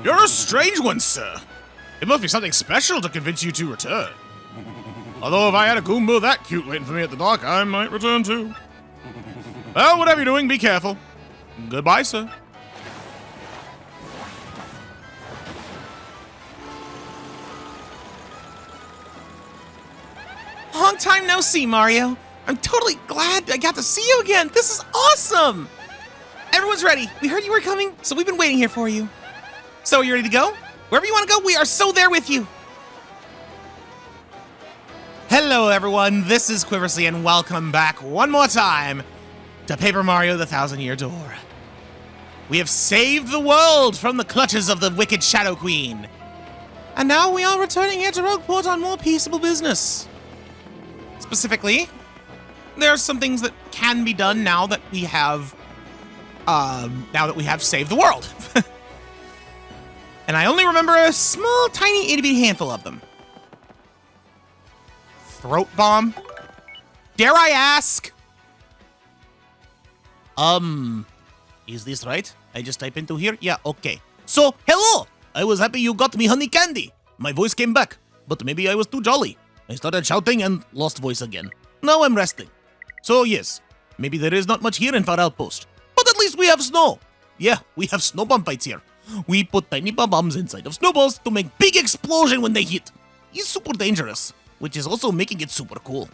You're a strange one, sir. It must be something special to convince you to return. Although if I had a Goomba that cute waiting for me at the dock, I might return too. Well, whatever you're doing, be careful. Goodbye, sir. Long time no see, Mario. I'm totally glad I got to see you again. This is awesome. Everyone's ready. We heard you were coming, so we've been waiting here for you. So, are you ready to go? Wherever you want to go, we are so there with you. Hello, everyone. This is Quiversee, and welcome back one more time to Paper Mario: The Thousand-Year Door. We have saved the world from the clutches of the wicked Shadow Queen. And now we are returning here to Rogueport on more peaceable business. Specifically, there are some things that can be done now that we have saved the world. And I only remember a small, tiny, itty-bitty handful of them. Throat bomb? Dare I ask? Is this right? I just type into here? Yeah, okay. So, hello! I was happy you got me honey candy. My voice came back, but maybe I was too jolly. I started shouting and lost voice again. Now I'm resting. So yes, maybe there is not much here in Far Outpost, but at least we have snow. Yeah, we have snow bomb fights here. We put tiny bombs inside of snowballs to make big explosion when they hit. It's super dangerous, which is also making it super cool.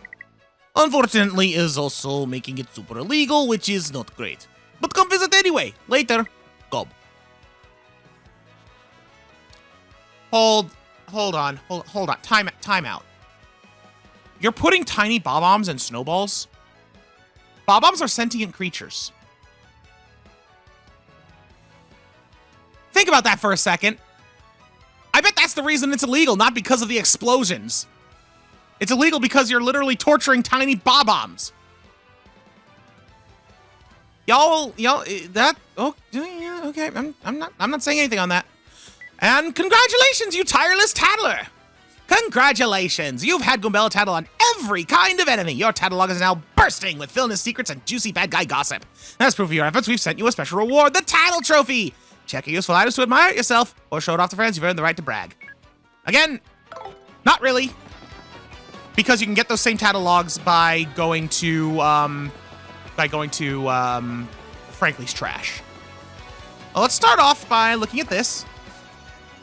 Unfortunately, is also making it super illegal, which is not great. But come visit anyway. Later. Gob. Hold on. Time out. You're putting tiny bob-ombs in snowballs? Bob-ombs are sentient creatures. Think about that for a second. I bet that's the reason it's illegal, not because of the explosions. It's illegal because you're literally torturing tiny bob-ombs. Oh, yeah, okay, I'm not saying anything on that. And congratulations, you tireless tattler! Congratulations! You've had Goombella tattle on every kind of enemy. Your tattle log is now bursting with villainous secrets and juicy bad guy gossip. As proof of your efforts, we've sent you a special reward, the Tattle Trophy! Check your useful items to admire it yourself, or show it off to friends. You've earned the right to brag. Again, not really. Because you can get those same tattle logs by going to Frankly's Trash. Well, let's start off by looking at this.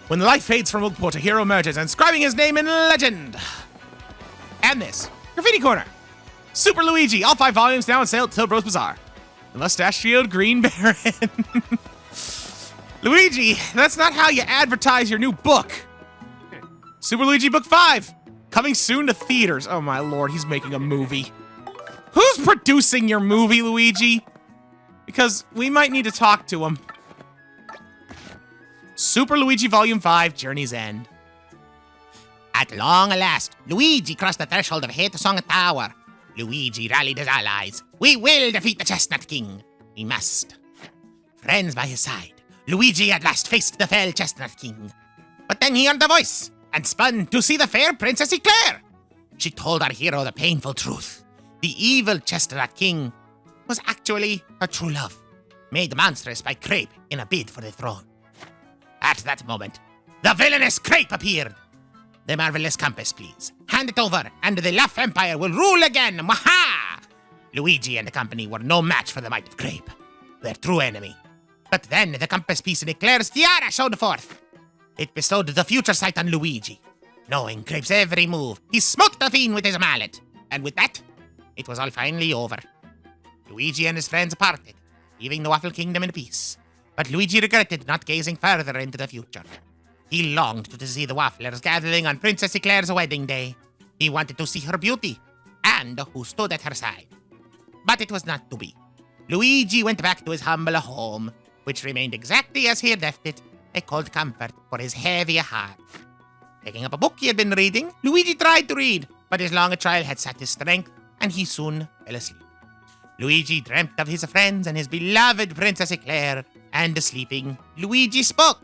When the light fades from Rogueport, a hero emerges, inscribing his name in legend. And this. Graffiti Corner. Super Luigi, all 5 volumes now on sale at Tilbro's Bazaar. The mustachioed Green Baron. Luigi, that's not how you advertise your new book. Super Luigi Book 5. Coming soon to theaters. Oh my lord, he's making a movie. Who's producing your movie, Luigi? Because we might need to talk to him. Super Luigi Volume 5, Journey's End. At long last, Luigi crossed the threshold of Hate Song Tower. Luigi rallied his allies. We will defeat the Chestnut King. We must. Friends by his side, Luigi at last faced the fell Chestnut King. But then he heard a voice and spun to see the fair Princess Eclair. She told our hero the painful truth. The evil Chestnut King was actually her true love, made monstrous by Crepe in a bid for the throne. At that moment, the villainous Crepe appeared. The marvelous compass, please. Hand it over, and the Laugh Empire will rule again. Maha! Luigi and the company were no match for the might of Crepe, their true enemy. But then the compass piece in Eclair's tiara showed forth. It bestowed the future sight on Luigi. Knowing Crepe's every move, he smote the fiend with his mallet. And with that, it was all finally over. Luigi and his friends parted, leaving the Waffle Kingdom in peace. But Luigi regretted not gazing further into the future. He longed to see the Wafflers gathering on Princess Eclair's wedding day. He wanted to see her beauty, and who stood at her side. But it was not to be. Luigi went back to his humble home, which remained exactly as he had left it, a cold comfort for his heavy heart. Picking up a book he had been reading, Luigi tried to read, but his long trial had sapped his strength, and he soon fell asleep. Luigi dreamt of his friends and his beloved Princess Eclair, and sleeping, Luigi spoke.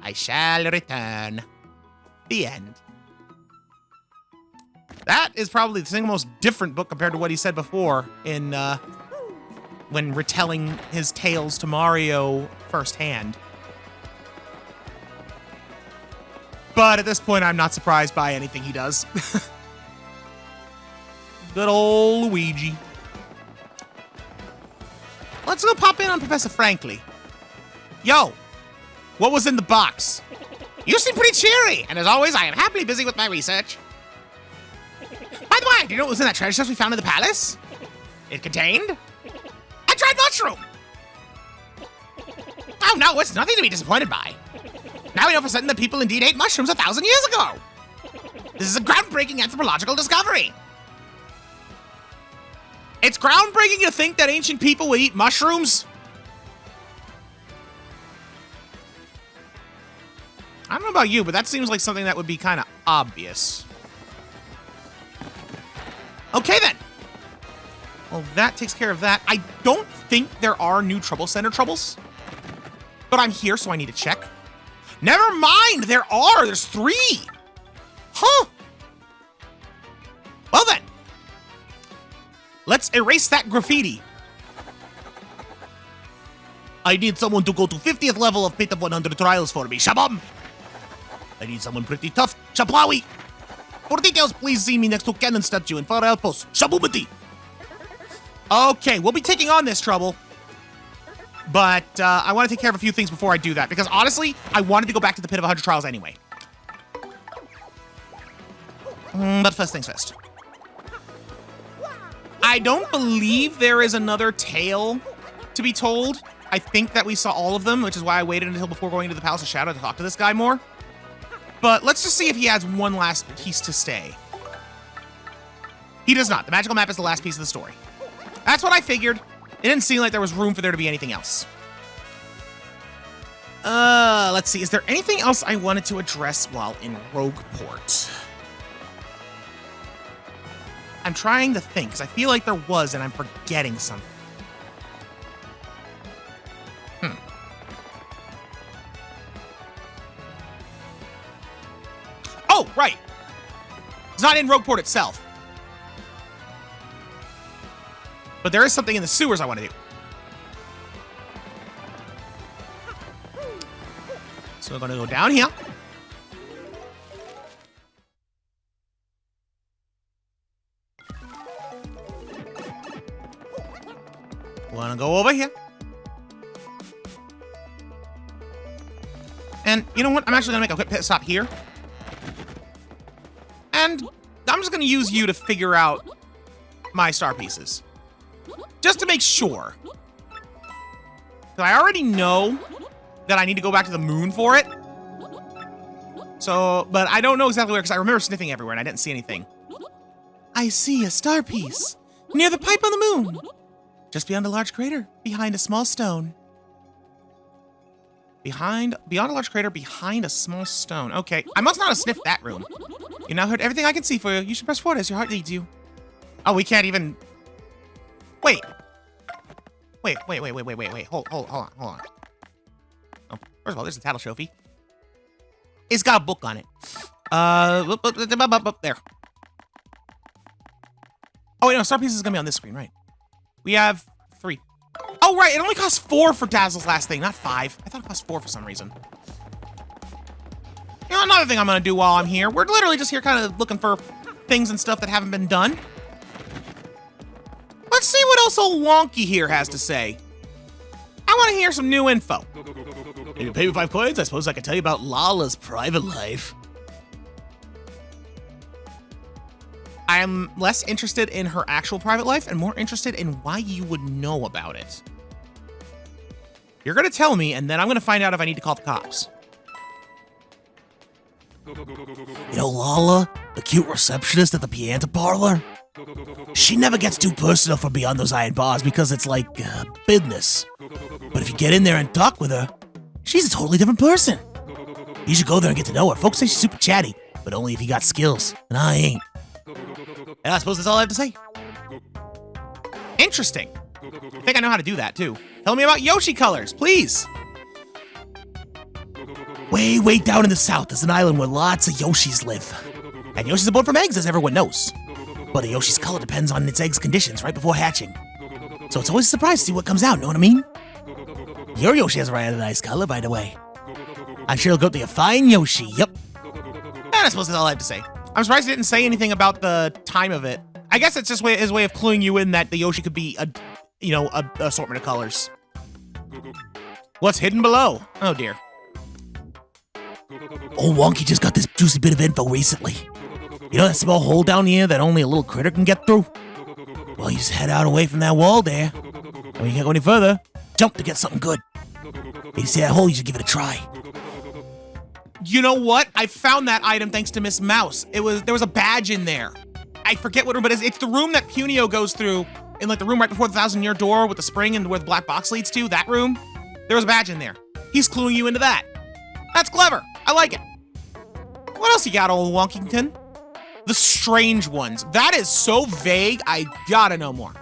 I shall return. The end. That is probably the single most different book compared to what he said before in when retelling his tales to Mario firsthand. But at this point, I'm not surprised by anything he does. Good old Luigi. Let's go pop in on Professor Frankly. Yo, what was in the box? You seem pretty cheery, and as always, I am happily busy with my research. By the way, do you know what was in that treasure chest we found in the palace? It contained a dried mushroom. Oh no, it's nothing to be disappointed by. Now we know for certain that people indeed ate mushrooms 1,000 years ago. This is a groundbreaking anthropological discovery. It's groundbreaking to think that ancient people would eat mushrooms. I don't know about you, but that seems like something that would be kind of obvious. Okay, then. Well, that takes care of that. I don't think there are new Trouble Center troubles. But I'm here, so I need to check. Never mind, there are. There's 3. Huh. Well, then. Let's erase that graffiti. I need someone to go to 50th level of Pit of 100 Trials for me. Shabam! I need someone pretty tough. Shaplawi! For details, please see me next to Cannon Statue in Far Outpost. Shabumati! Okay, we'll be taking on this trouble. But I want to take care of a few things before I do that. Because honestly, I wanted to go back to the Pit of 100 Trials anyway. But first things first. I don't believe there is another tale to be told. I think that we saw all of them, which is why I waited until before going to the Palace of Shadow to talk to this guy more. But let's just see if he has one last piece to stay. He does not. The magical map is the last piece of the story. That's what I figured. It didn't seem like there was room for there to be anything else. Let's see. Is there anything else I wanted to address while in Rogueport? I'm trying to think, because I feel like there was, and I'm forgetting something. Oh, right. It's not in Rogueport itself. But there is something in the sewers I want to do. So we're going to go down here. We're going to go over here. And you know what? I'm actually going to make a quick pit stop here. And I'm just going to use you to figure out my star pieces. Just to make sure. Because I already know that I need to go back to the moon for it. So, but I don't know exactly where, because I remember sniffing everywhere and I didn't see anything. I see a star piece near the pipe on the moon. Just beyond a large crater, behind a small stone. Beyond a large crater, behind a small stone. Okay, I must not have sniffed that room. You now heard everything I can see for you. You should press forward as your heart leads you. Oh, we can't even... Wait. Wait. Hold on. Oh, first of all, there's a tattle trophy. It's got a book on it. There. Oh, wait, no, star piece is gonna be on this screen, right? We have 3. Oh, right, it only costs 4 for Dazzle's last thing, not 5. I thought it cost 4 for some reason. You know, another thing I'm gonna do while I'm here, we're literally just here kind of looking for things and stuff that haven't been done. Let's see what else old Wonky here has to say. I want to hear some new info. If you pay me 5 coins, I suppose I can tell you about Lala's private life. I'm less interested in her actual private life and more interested in why you would know about it. You're going to tell me, and then I'm going to find out if I need to call the cops. You know Lala, the cute receptionist at the piano parlor? She never gets too personal from beyond those iron bars because it's like business. But if you get in there and talk with her, she's a totally different person. You should go there and get to know her. Folks say she's super chatty, but only if you got skills, and I ain't. And I suppose that's all I have to say. Interesting. I think I know how to do that, too. Tell me about Yoshi colors, please. Way down in the south, there's an island where lots of Yoshis live. And Yoshis are born from eggs, as everyone knows. But a Yoshi's color depends on its egg's conditions right before hatching. So it's always a surprise to see what comes out, know what I mean? Your Yoshi has a rather nice color, by the way. I'm sure it'll go to be a fine Yoshi, yep. I suppose that's all I have to say. I'm surprised he didn't say anything about the time of it. I guess it's just his way of cluing you in that the Yoshi could be a assortment of colors. What's hidden below? Oh dear. Old Wonky just got this juicy bit of info recently. You know that small hole down here that only a little critter can get through? Well, you just head out away from that wall there. And when you can't go any further, jump to get something good. If you see that hole, you should give it a try. You know what? I found that item thanks to Miss Mouse. There was a badge in there. I forget what room, but it's the room that Punio goes through, in like the room right before the 1,000-year door with the spring and where the black box leads to, that room. There was a badge in there. He's cluing you into that. That's clever. I like it. What else you got, old Wonkington? The strange ones. That is so vague, I gotta know more.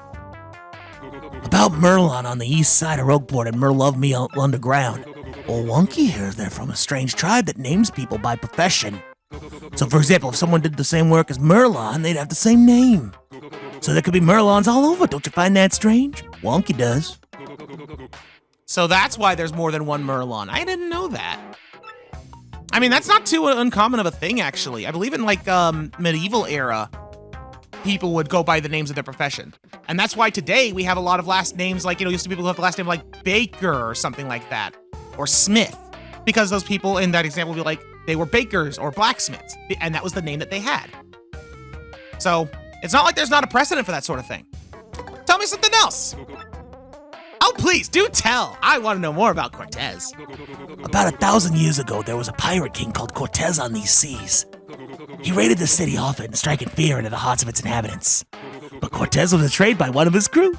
About Merlon on the east side of Rogueport and Merlove-Me underground. Old Wonky hears they're from a strange tribe that names people by profession. So, for example, if someone did the same work as Merlon, they'd have the same name. So there could be Merlons all over. Don't you find that strange? Wonky does. So that's why there's more than one Merlon. I didn't know that. I mean, that's not too uncommon of a thing, actually. I believe in, like, medieval era, people would go by the names of their profession. And that's why today we have a lot of last names, like, used to be people who have the last name like Baker or something like that. Or Smith. Because those people in that example would be like, they were bakers or blacksmiths. And that was the name that they had. So, it's not like there's not a precedent for that sort of thing. Tell me something else. Oh, please, do tell. I want to know more about Cortez. About 1,000 years ago, there was a pirate king called Cortez on these seas. He raided the city often, striking fear into the hearts of its inhabitants. But Cortez was betrayed by one of his crew.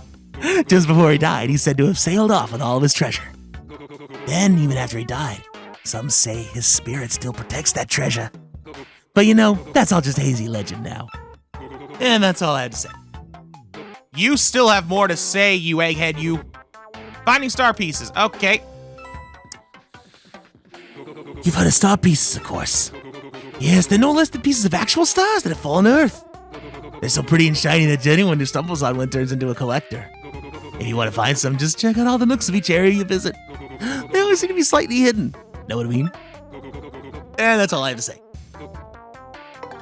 Just before he died, he's said to have sailed off with all of his treasure. Then, even after he died, some say his spirit still protects that treasure. But that's all just hazy legend now. And that's all I had to say. You still have more to say, you egghead, you. Finding star pieces. Okay. You've heard of star pieces, of course. Yes, they're no less than pieces of actual stars that have fallen to Earth. They're so pretty and shiny that anyone who stumbles on one turns into a collector. If you want to find some, just check out all the nooks of each area you visit. They always seem to be slightly hidden. Know what I mean? And that's all I have to say.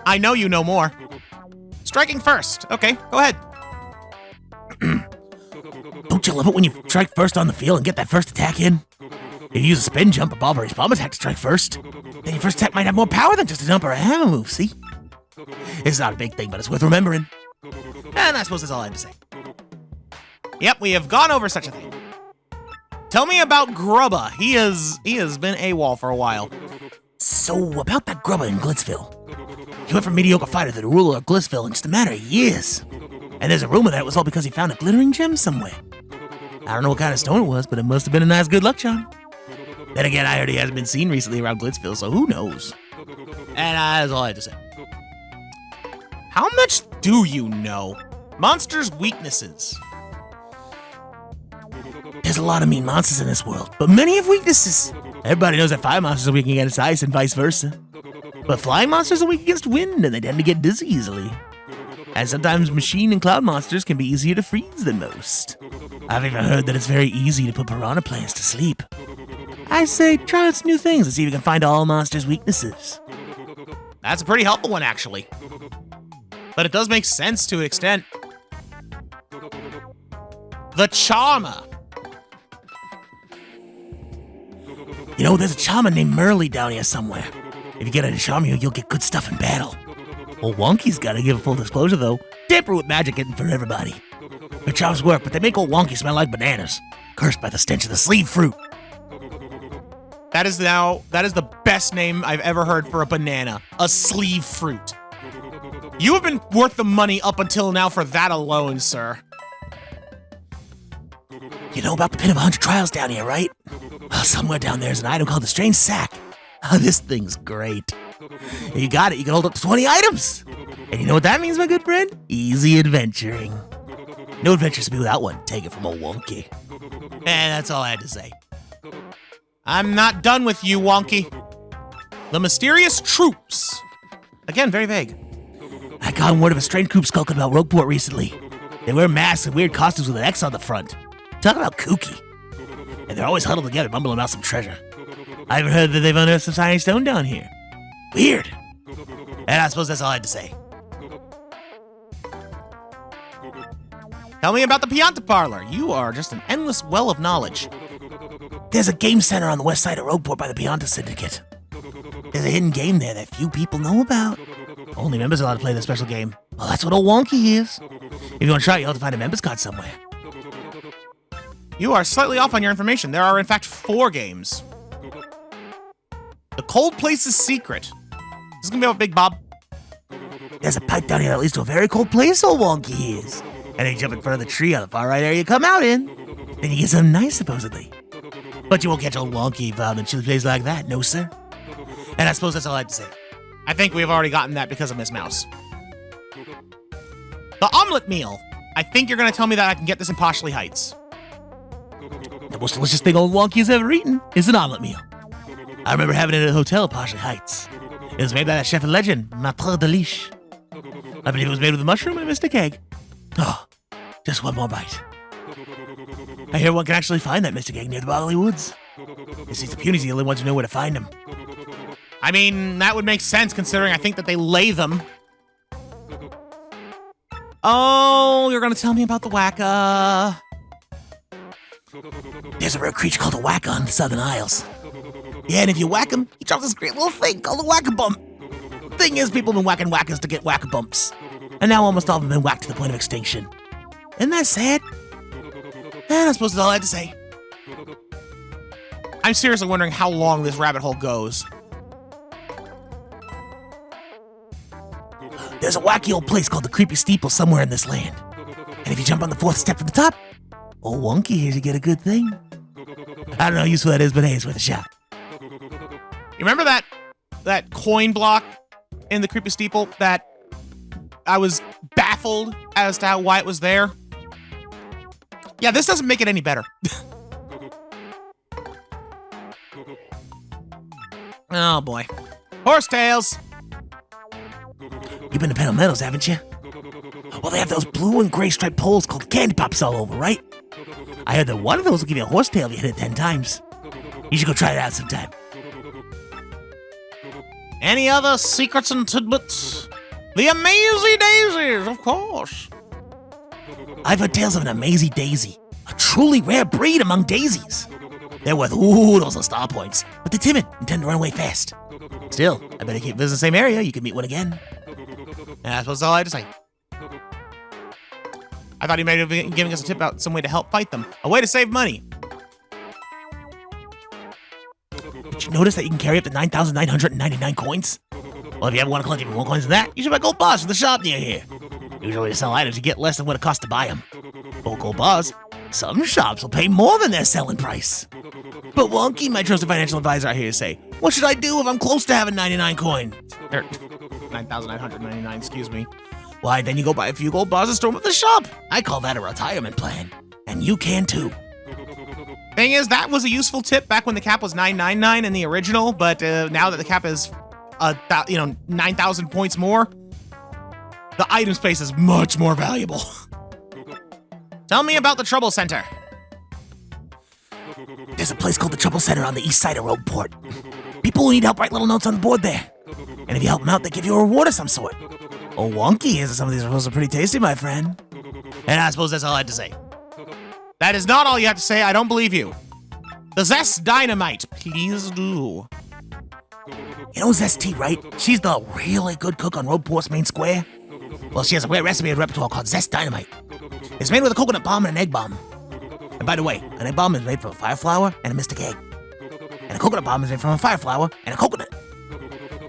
I know you know more. Striking first. Okay, go ahead. Don't you love it when you strike first on the field and get that first attack in? If you use a spin jump, a Barberry's bomb attack to strike first, then your first attack might have more power than just a jump or a hammer move, see? It's not a big thing, but it's worth remembering. And I suppose that's all I have to say. Yep, we have gone over such a thing. Tell me about Grubba. He has been AWOL for a while. So, about that Grubba in Glitzville. He went from mediocre fighter to the ruler of Glitzville in just a matter of years. And there's a rumor that it was all because he found a glittering gem somewhere. I don't know what kind of stone it was, but it must have been a nice good luck charm. Then again, I heard he hasn't been seen recently around Glitzville, so who knows? And that's all I have to say. How much do you know? Monsters' weaknesses. There's a lot of mean monsters in this world, but many have weaknesses. Everybody knows that fire monsters are weak against ice and vice versa. But flying monsters are weak against wind, and they tend to get dizzy easily. And sometimes machine and cloud monsters can be easier to freeze than most. I've even heard that it's very easy to put piranha plants to sleep. I say try out some new things and see if you can find all monsters' weaknesses. That's a pretty helpful one, actually. But it does make sense to an extent. The Charmer. There's a charmer named Merly down here somewhere. If you get her to charm you, you'll get good stuff in battle. Old Wonky's gotta give a full disclosure, though. Tamper with magic isn't for everybody. Her charms work, but they make old Wonky smell like bananas. Cursed by the stench of the sleeve fruit. That is the best name I've ever heard for a banana. A sleeve fruit. You have been worth the money up until now for that alone, sir. You know about the Pit of 100 Trials down here, right? Well, somewhere down there's an item called the Strange Sack. Oh, this thing's great. If you got it, you can hold up to 20 items. And you know what that means, my good friend? Easy adventuring. No adventures to be without one. Take it from old Wonky. And that's all I had to say. I'm not done with you, Wonky. The mysterious troops. Again, very vague. I got word of a strange group skulking about Rogueport recently. They wear masks and weird costumes with an X on the front. Talk about kooky. And they're always huddled together, mumbling about some treasure. I even heard that they've unearthed some tiny stone down here. Weird. And I suppose that's all I had to say. Tell me about the Pianta Parlor. You are just an endless well of knowledge. There's a game center on the west side of Roadport by the Pianta Syndicate. There's a hidden game there that few people know about. Only members are allowed to play the special game. Well, that's what old Wonky is. If you want to try it, you'll have to find a members card somewhere. You are slightly off on your information. There are, in fact, 4 games. The Cold Place's Secret. This is going to be about Big Bob. There's a pipe down here that leads to a very cold place, old Wonky is. And then you jump in front of the tree on the far right area you come out in. Then you get something nice, supposedly. But you won't catch old Wonky found in chilly place like that, no sir. And I suppose that's all I had to say. I think we've already gotten that because of Miss Mouse. The Omelet Meal. I think you're going to tell me that I can get this in Poshley Heights. The most delicious thing old Wonky has ever eaten is an omelet meal. I remember having it at a hotel at Poshley Heights. It was made by that chef of legend, Maitre Delish. I believe it was made with a mushroom and a mystic egg. Oh, just one more bite. I hear one can actually find that mystic egg near the Bodily Woods. It seems the Punies are the only ones who know where to find them. I mean, that would make sense considering I think that they lay them. Oh, you're going to tell me about the Wacka. There's a rare creature called a Wacka on the Southern Isles. Yeah, and if you whack him, he drops this great little thing called a Wacka Bump. The thing is, people have been whacking Wackas to get Wacka Bumps. And now almost all of them have been whacked to the point of extinction. Isn't that sad? And I suppose that's all I had to say. I'm seriously wondering how long this rabbit hole goes. There's a wacky old place called the Creepy Steeple somewhere in this land. And if you jump on the 4th step from the top, old Wonky hears you get a good thing. I don't know how useful that is, but hey, it's worth a shot. You remember that coin block in the Creepy Steeple that I was baffled as to why it was there? Yeah, this doesn't make it any better. Oh boy. Horsetails! You've been to Pedal Meadows, haven't you? Well, they have those blue and gray striped poles called candy pops all over, right? I heard that one of those will give you a horsetail if you hit it 10 times. You should go try it out sometime. Any other secrets and tidbits? The Amazy Daisies, of course. I've heard tales of an Amazy Daisy, a truly rare breed among daisies. They're worth oodles of star points, but they're timid and tend to run away fast. Still, I better keep visiting the same area. You can meet one again. And that's all I had to say. I thought he might have been giving us a tip about some way to help fight them. A way to save money. Did you notice that you can carry up to 9,999 coins? Well, if you ever want to collect even more coins than that, you should buy gold bars from the shop near here. Usually to sell items, you get less than what it costs to buy them. For gold bars, some shops will pay more than their selling price. But Wonky, my trusted financial advisor, I hear you say, what should I do if I'm close to having 99 coin? 9,999, excuse me. Why, then you go buy a few gold bars and store them at the shop. I call that a retirement plan. And you can too. Thing is, that was a useful tip back when the cap was 999 in the original, but now that the cap is, 9,000 points more, the item space is much more valuable. Tell me about the Trouble Center. There's a place called the Trouble Center on the east side of Roadport. People who need help write little notes on the board there. And if you help them out, they give you a reward of some sort. Oh, Wonky is some of these rewards are pretty tasty, my friend. And I suppose that's all I had to say. That is not all you have to say. I don't believe you. The Zest Dynamite, please do. You know Zest T, right? She's the really good cook on Roadport's main square. Well, she has a rare recipe and repertoire called Zest Dynamite. It's made with a coconut bomb and an egg bomb. And by the way, an egg bomb is made from a fire flower and a mystic egg. And a coconut bomb is made from a fire flower and a coconut.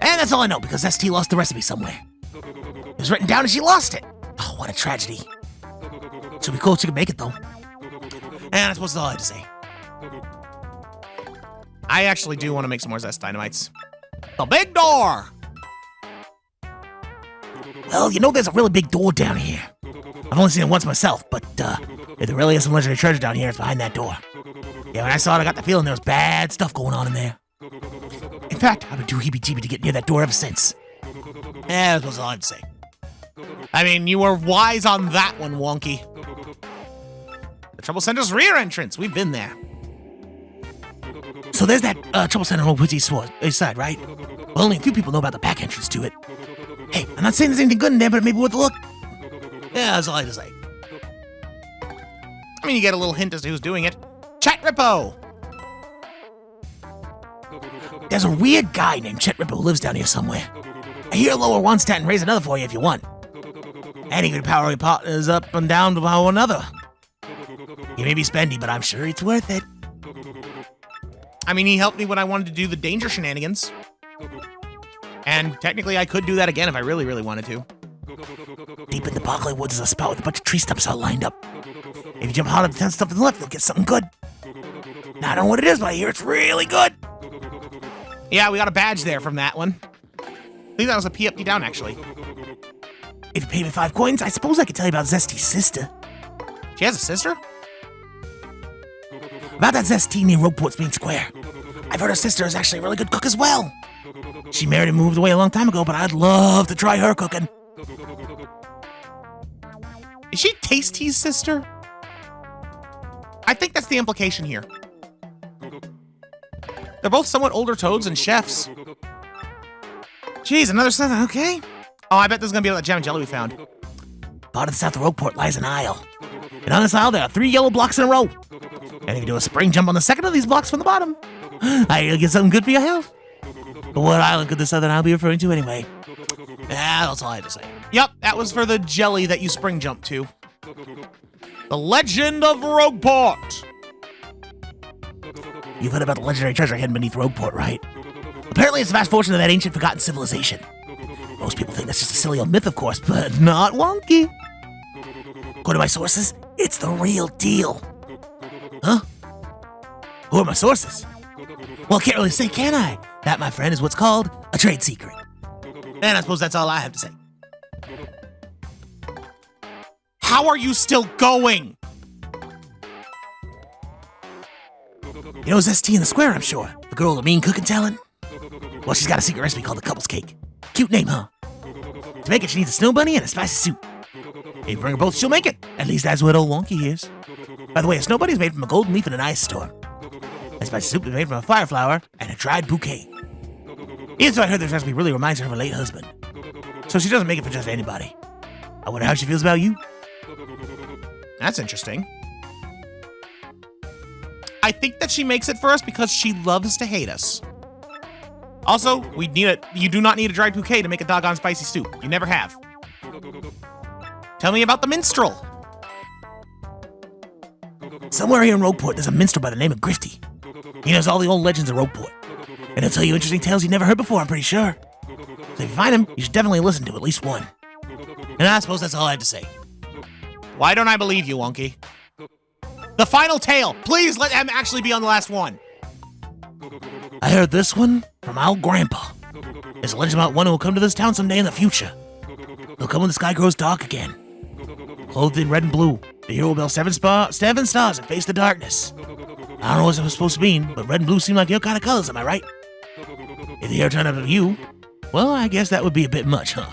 And that's all I know because Zest T lost the recipe somewhere. It was written down and she lost it. Oh, what a tragedy. Should be cool if she could make it, though. And I suppose that's all I had to say. I actually do want to make some more Zest Dynamites. The big door! Well, you know there's a really big door down here. I've only seen it once myself, but if there really is some legendary treasure down here, it's behind that door. Yeah, when I saw it, I got the feeling there was bad stuff going on in there. In fact, I've been too heebie-jeebie to get near that door ever since. Yeah, that was all I had to say. I mean, you were wise on that one, Wonky. The Trouble Center's rear entrance. We've been there. So there's that Trouble Center on East side, right? Well, only a few people know about the back entrance to it. Hey, I'm not saying there's anything good in there, but it may be worth a look. Yeah, that's all I had to say. I mean, you get a little hint as to who's doing it. Chet Rippo! There's a weird guy named Chet Rippo who lives down here somewhere. I hear lower one stat and raise another for you if you want. And he could power your partners up and down to one another. He may be spendy, but I'm sure it's worth it. I mean, he helped me when I wanted to do the danger shenanigans. And technically, I could do that again if I really, really wanted to. Deep in the Barclay Woods is a spot with a bunch of tree stumps all lined up. If you jump hard on the 10 stump to the left, you'll get something good. Now, I don't know what it is, but I hear it's really good. Yeah, we got a badge there from that one. I think that was a P up, P down, actually. If you pay me 5 coins, I suppose I could tell you about Zesty's sister. She has a sister? About that Zesty near Ropeport's main square. I've heard her sister is actually a really good cook as well. She married and moved away a long time ago, but I'd love to try her cooking. Is she Tasty's sister? I think that's the implication here. They're both somewhat older toads and chefs. Jeez, another son. Okay. Oh, I bet this is going to be that jam and jelly we found. Far to the south of Rogueport lies an aisle. And on this aisle, there are 3 yellow blocks in a row. And if you do a spring jump on the second of these blocks from the bottom, you'll get something good for your health. But what island could this southern aisle be referring to anyway? Yeah, that's all I had to say. Yep, that was for the jelly that you spring jump to. The Legend of Rogueport. You've heard about the legendary treasure hidden beneath Rogueport, right? Apparently it's the vast fortune of that ancient forgotten civilization. Most people think that's just a silly old myth, of course, but not wonky. According to my sources, it's the real deal. Huh? Who are my sources? Well, I can't really say, can I? That, my friend, is what's called a trade secret. And I suppose that's all I have to say. How are you still going? You know Zesty in the square, I'm sure. The girl with the mean cooking talent. Well, she's got a secret recipe called the Couples Cake. Cute name, huh? To make it, she needs a snow bunny and a spicy soup. If you bring her both, she'll make it. At least that's what old Wonky hears. By the way, a snow bunny is made from a golden leaf in an ice storm. A spicy soup is made from a fire flower and a dried bouquet. Even so, I heard this recipe really reminds her of her late husband. So she doesn't make it for just anybody. I wonder how she feels about you. That's interesting. I think that she makes it for us because she loves to hate us. Also, you do not need a dried bouquet to make a doggone spicy soup. You never have. Tell me about the minstrel. Somewhere here in Rogueport, there's a minstrel by the name of Grifty. He knows all the old legends of Rogueport. And he'll tell you interesting tales you've never heard before, I'm pretty sure. So if you find him, you should definitely listen to at least one. And I suppose that's all I had to say. Why don't I believe you, Wonky? The final tale. Please let him actually be on the last one. I heard this one from our grandpa. There's a legend about one who will come to this town someday in the future. He'll come when the sky grows dark again. Clothed in red and blue, the hero will build 7 stars and face the darkness. I don't know what it was supposed to mean, but red and blue seem like your kind of colors, am I right? If the hero turned up to you, well, I guess that would be a bit much, huh?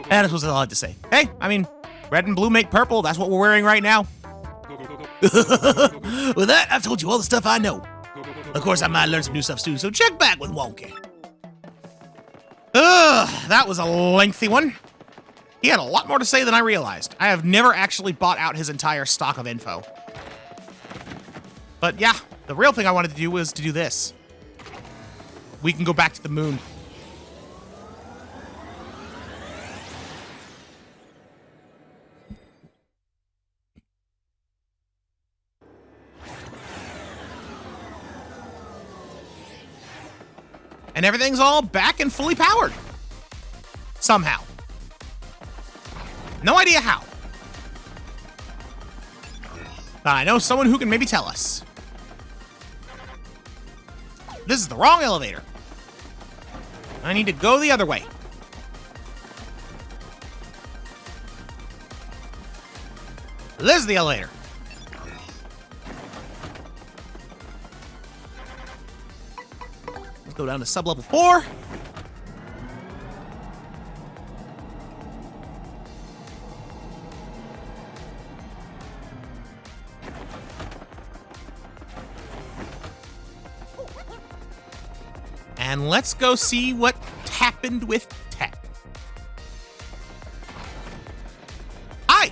That was all I had to say. Hey, I mean, red and blue make purple. That's what we're wearing right now. With that, I've told you all the stuff I know. Of course, I might learn some new stuff too, so check back with Wonky. That was a lengthy one. He had a lot more to say than I realized. I have never actually bought out his entire stock of info. But yeah, the real thing I wanted to do was to do this. We can go back to the moon. And everything's all back and fully powered. Somehow. No idea how. But I know someone who can maybe tell us. This is the wrong elevator. I need to go the other way. This is the elevator. Let's go down to sub-level 4. And let's go see what happened with Tech. Hi!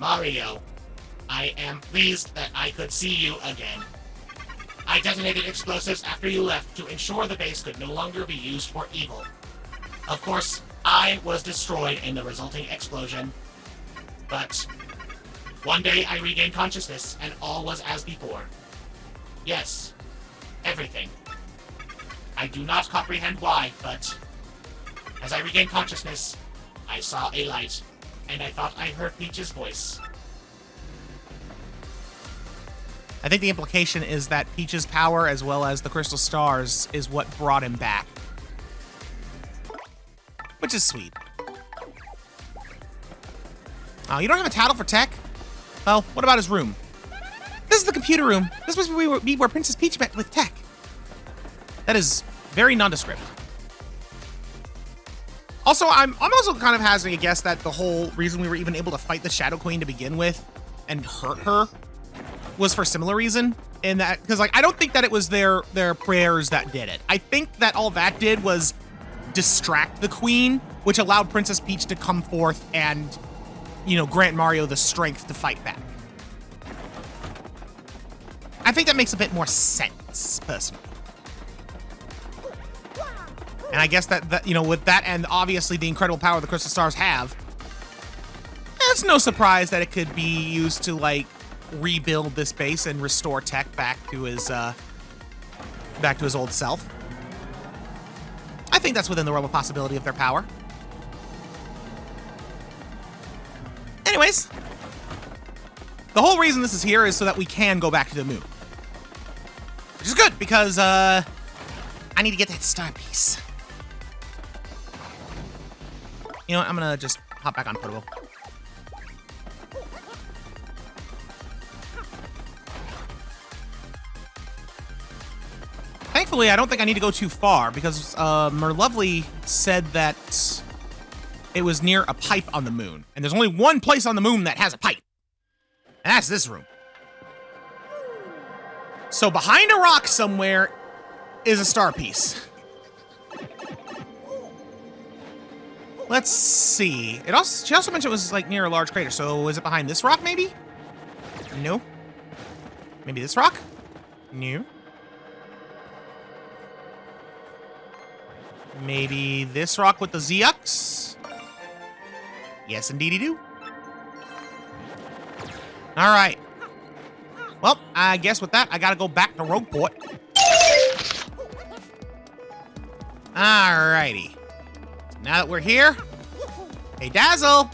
Mario, I am pleased that I could see you again. I detonated explosives after you left to ensure the base could no longer be used for evil. Of course, I was destroyed in the resulting explosion, but one day I regained consciousness and all was as before. Yes, everything. I do not comprehend why, but as I regained consciousness, I saw a light, and I thought I heard Peach's voice. I think the implication is that Peach's power, as well as the crystal stars, is what brought him back. Which is sweet. Oh, you don't have a title for Tech? Well, what about his room? This is the computer room. This must be where Princess Peach met with Tech. That is very nondescript. Also, I'm also kind of hazarding a guess that the whole reason we were even able to fight the Shadow Queen to begin with and hurt her was for a similar reason. In that, because like I don't think that it was their prayers that did it. I think that all that did was distract the Queen, which allowed Princess Peach to come forth and, you know, grant Mario the strength to fight back. I think that makes a bit more sense, personally. And I guess that you know, with that and obviously the incredible power the Crystal Stars have, it's no surprise that it could be used to, like, rebuild this base and restore Tech back to his old self. I think that's within the realm of possibility of their power. Anyways, the whole reason this is here is so that we can go back to the moon. Which is good, because, I need to get that star piece. You know what, I'm gonna just hop back on Potable. Thankfully, I don't think I need to go too far, because, Merlovely said that it was near a pipe on the moon. And there's only one place on the moon that has a pipe. And that's this room. So behind a rock somewhere is a star piece. Let's see. She also mentioned it was like near a large crater. So is it behind this rock maybe? No. Maybe this rock? No. Maybe this rock with the Zux? Yes, indeedy do. All right. Well, I guess with that, I gotta go back to Rogueport. Alrighty. Now that we're here, hey Dazzle,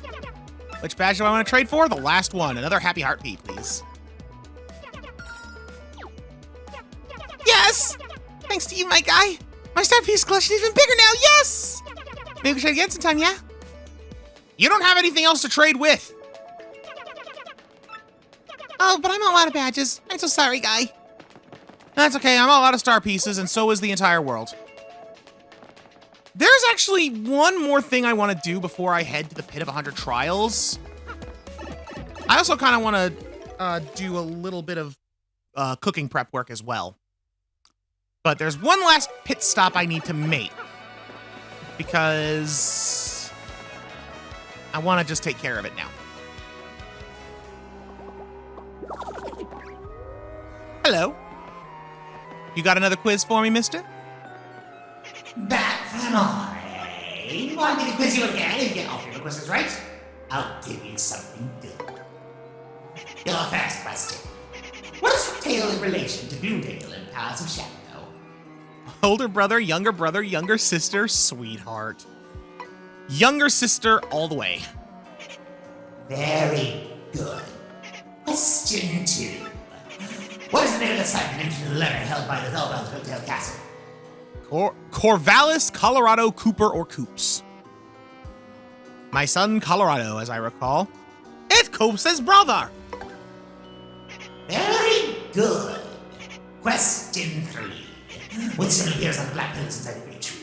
which badge do I want to trade for? The last one. Another Happy Heart Pea, please. Yes! Thanks to you, my guy. My star piece collection is even bigger now. Yes! Maybe we trade again sometime, yeah? You don't have anything else to trade with. Oh, but I'm all out of badges. I'm so sorry, guy. That's okay. I'm all out of star pieces, and so is the entire world. There's actually one more thing I want to do before I head to the Pit of 100 Trials. I also kind of want to do a little bit of cooking prep work as well. But there's one last pit stop I need to make, because I want to just take care of it now. Hello. You got another quiz for me, mister? Back from I. You want me to quiz you again and get all your quizzes right? I'll give you something good. Your first question. What is your tale in relation to Bloomdale and Powers of Shadow? Older brother, younger sister, sweetheart. Younger sister all the way. Very good. Question 2. What is the name of the site mentioned letter held by the Thorvald's Hotel Castle? Corvallis, Colorado, Cooper, or Coops. My son, Colorado, as I recall. It's Coops' brother. Very good. Question 3. Which symbol appears on the black pillars inside the great tree?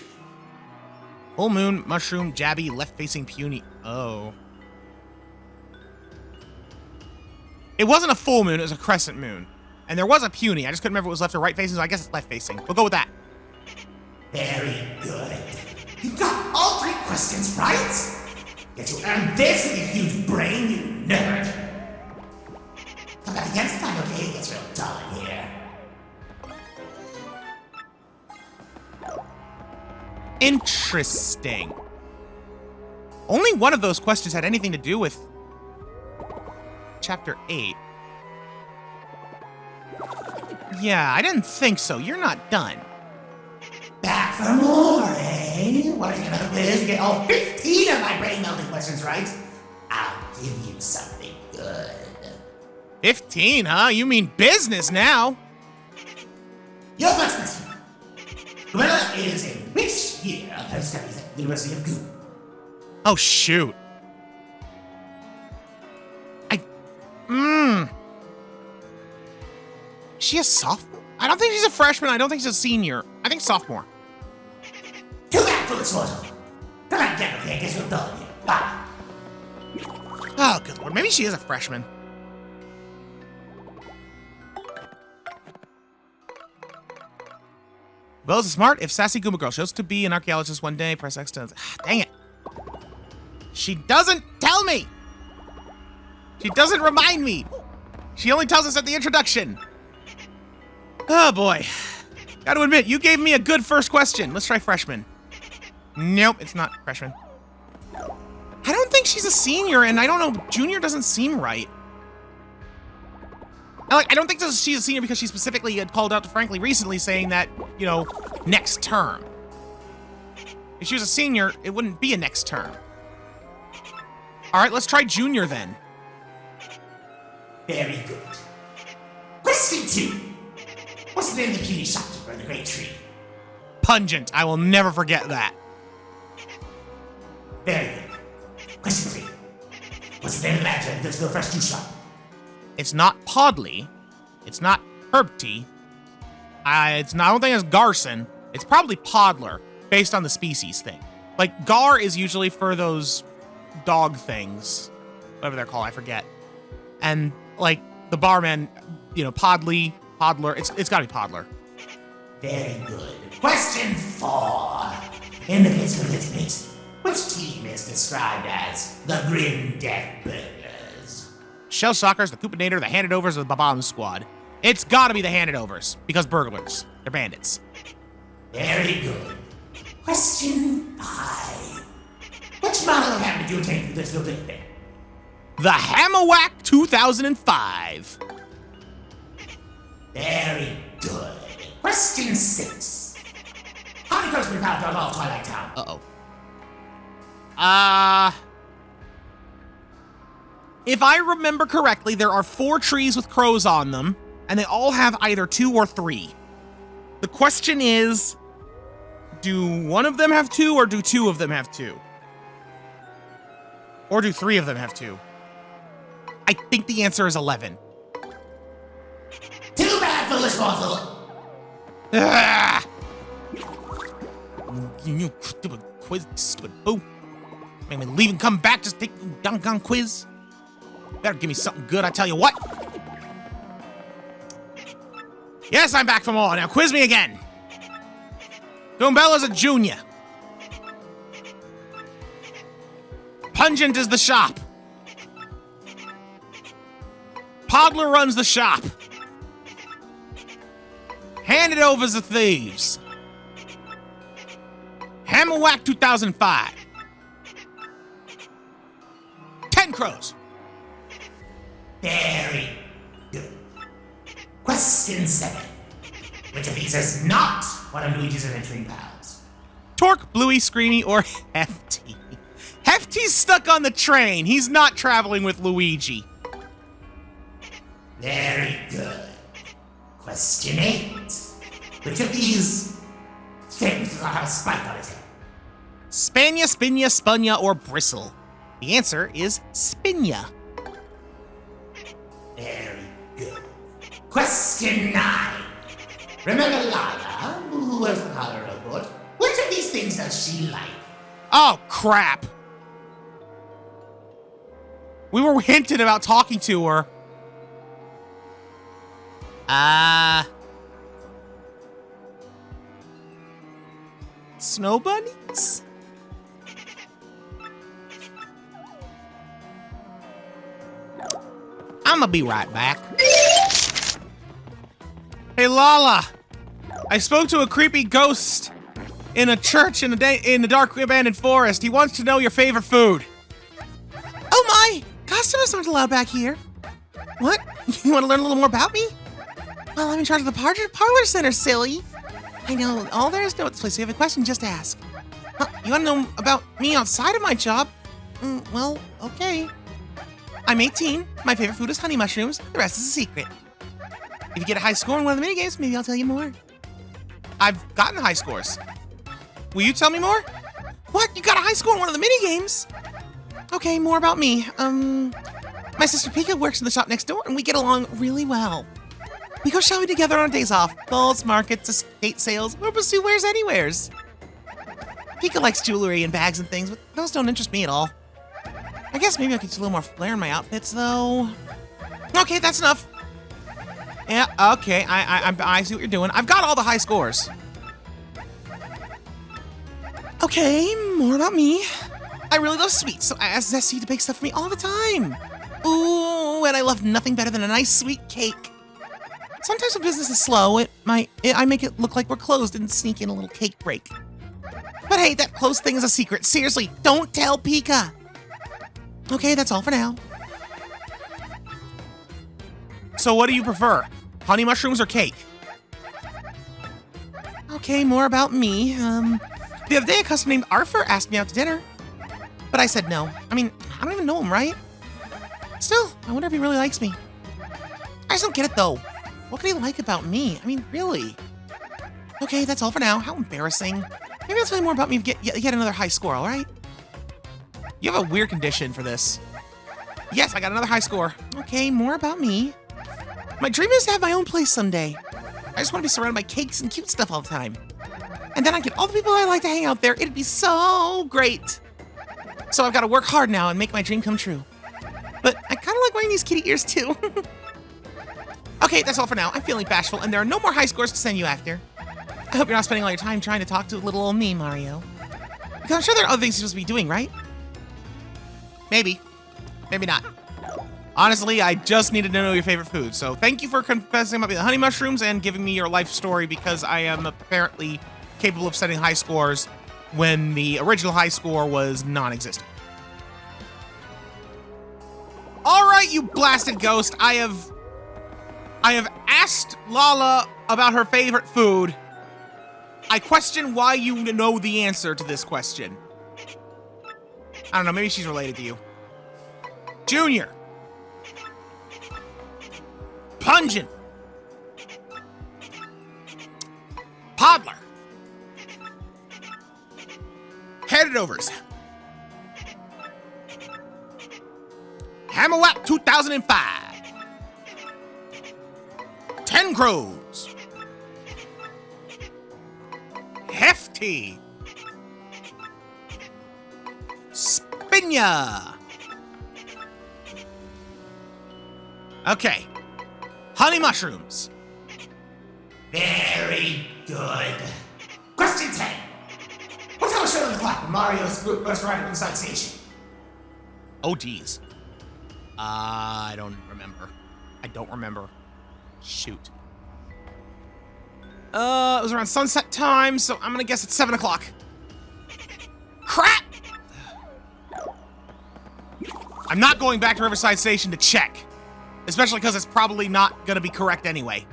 Full moon, mushroom, jabby, left-facing puny. Oh. It wasn't a full moon, it was a crescent moon. And there was a puny. I just couldn't remember if it was left or right facing, so I guess it's left facing. We'll go with that. Very good. You got all 3 questions right? Yet you earned this with your huge brain, you nerd. Come back again sometime, okay? It gets real dull in here. Interesting. Only one of those questions had anything to do with Chapter 8. Yeah, I didn't think so. You're not done. Back for more, eh? Want to take another quiz and get all 15 of my brain-melting questions right? I'll give you something good. 15, huh? You mean business now? Your first question. Whether it is in which year of her studies at the University of Goo? Oh, shoot. Is she a sophomore? I don't think she's a freshman. I don't think she's a senior. I think sophomore. Too bad, foolish mortal. Come back again, okay? I guess you're dull in here. Bye. Oh, good lord. Maybe she is a freshman. Belle's smart. If Sassy Goomba Girl shows to be an archaeologist one day, press X to... Dang it. She doesn't tell me. She doesn't remind me. She only tells us at the introduction. Oh, boy. Gotta admit, you gave me a good first question. Let's try freshman. Nope, it's not freshman. I don't think she's a senior, and I don't know, junior doesn't seem right. I don't think she's a senior because she specifically had called out to Frankly recently saying that, you know, next term. If she was a senior, it wouldn't be a next term. All right, let's try junior then. Very good. Question 2. What's the name of the puny shopkeeper in the great tree? Pungent. I will never forget that. Very good. Question 3. What's the name of the manager who goes to the fresh juice shop? It's not Podley. It's not Herbty. I don't think it's Garson. It's probably Podler, based on the species thing. Like, Gar is usually for those dog things. Whatever they're called, I forget. And, like, the barman, you know, Podley, Podler. It's gotta be Podler. Very good. Question 4. In the case of this mix, which team is described as the Grim Death Burglars? Shell Shockers, the Coopinator, the Handed Overs, or the Babam Squad. It's gotta be the Handed Overs, because burglars. They're bandits. Very good. Question 5. Which model of hammer did you obtain for this building thing? The Hammerwhack 2005. Very good. Question 6. How many crows can be found throughout all of Twilight Town? If I remember correctly, there are 4 trees with crows on them, and they all have either 2 or 3. The question is, do one of them have 2, or do 2 of them have 2? Or do 3 of them have 2? I think the answer is 11. Too bad, foolish mortal. Ah! You stupid quiz, stupid boo. Make me leave and come back, just take the doggone quiz. Better give me something good, I tell you what. Yes, I'm back for more. Now quiz me again. Goombella's a junior. Pungent is the shop. Podler runs the shop. Handed Over's the thieves. Hammerwhack 2005. 10 crows. Very good. Question 7. Which of these is not one of Luigi's adventuring pals? Torque, Bluey, Screamy, or Hefty. Hefty's stuck on the train. He's not traveling with Luigi. Very good. Question 8. Which of these things does not have a spike on its head? Spania, Spinya, Spunya, or Bristle? The answer is Spinya. Very good. Question 9. Remember Lala, who was the color robot? Which of these things does she like? Oh, crap. We were hinted about talking to her. Snow bunnies? I'ma be right back. Hey, Lala! I spoke to a creepy ghost in a church in the dark abandoned forest. He wants to know your favorite food. Oh my! Customers aren't allowed back here. What? You want to learn a little more about me? Well, I'm in charge of the parlor center, silly. I know all there is to know at this place. If you have a question, just ask. Huh, you want to know about me outside of my job? Well, okay. I'm 18. My favorite food is honey mushrooms. The rest is a secret. If you get a high score in one of the minigames, maybe I'll tell you more. I've gotten high scores. Will you tell me more? What? You got a high score in one of the minigames? Okay, more about me. My sister Pika works in the shop next door, and we get along really well. We go shopping together on our days off. Balls, markets, estate sales, or pursue wares anywheres. Pika likes jewelry and bags and things, but those don't interest me at all. I guess maybe I could use a little more flair in my outfits, though. Okay, that's enough. Yeah, okay, I see what you're doing. I've got all the high scores. Okay, more about me. I really love sweets, so I ask Zesty to bake stuff for me all the time. Ooh, and I love nothing better than a nice sweet cake. Sometimes when business is slow, I make it look like we're closed and sneak in a little cake break. But hey, that closed thing is a secret. Seriously, don't tell Pika. Okay, that's all for now. So what do you prefer? Honey mushrooms or cake? Okay, more about me. The other day a customer named Arthur asked me out to dinner. But I said no. I mean, I don't even know him, right? Still, I wonder if he really likes me. I just don't get it, though. What could he like about me? I mean, really? Okay, that's all for now. How embarrassing. Maybe I'll tell you more about me if you get another high score, all right? You have a weird condition for this. Yes, I got another high score. Okay, more about me. My dream is to have my own place someday. I just want to be surrounded by cakes and cute stuff all the time. And then I get all the people I like to hang out there. It'd be so great. So I've got to work hard now and make my dream come true. But I kind of like wearing these kitty ears too. Okay, that's all for now. I'm feeling bashful, and there are no more high scores to send you after. I hope you're not spending all your time trying to talk to little old me, Mario. Because I'm sure there are other things you're supposed to be doing, right? Maybe. Maybe not. Honestly, I just needed to know your favorite food, so thank you for confessing about the honey mushrooms and giving me your life story, because I am apparently capable of setting high scores when the original high score was non-existent. All right, you blasted ghost. I have asked Lala about her favorite food. I question why you know the answer to this question. I don't know, maybe she's related to you. Junior. Pungent. Podler. Headed overs. Hammerwhack 2005. 10 Crows. Hefty. Spinya. Okay. Honey mushrooms. Very good. Question 10. What time was showing the clock when Mario's group burst right up inside station? Oh, geez. I don't remember. Shoot. It was around sunset time, so I'm gonna guess it's 7 o'clock. Crap! I'm not going back to Riverside Station to check. Especially because it's probably not gonna be correct anyway.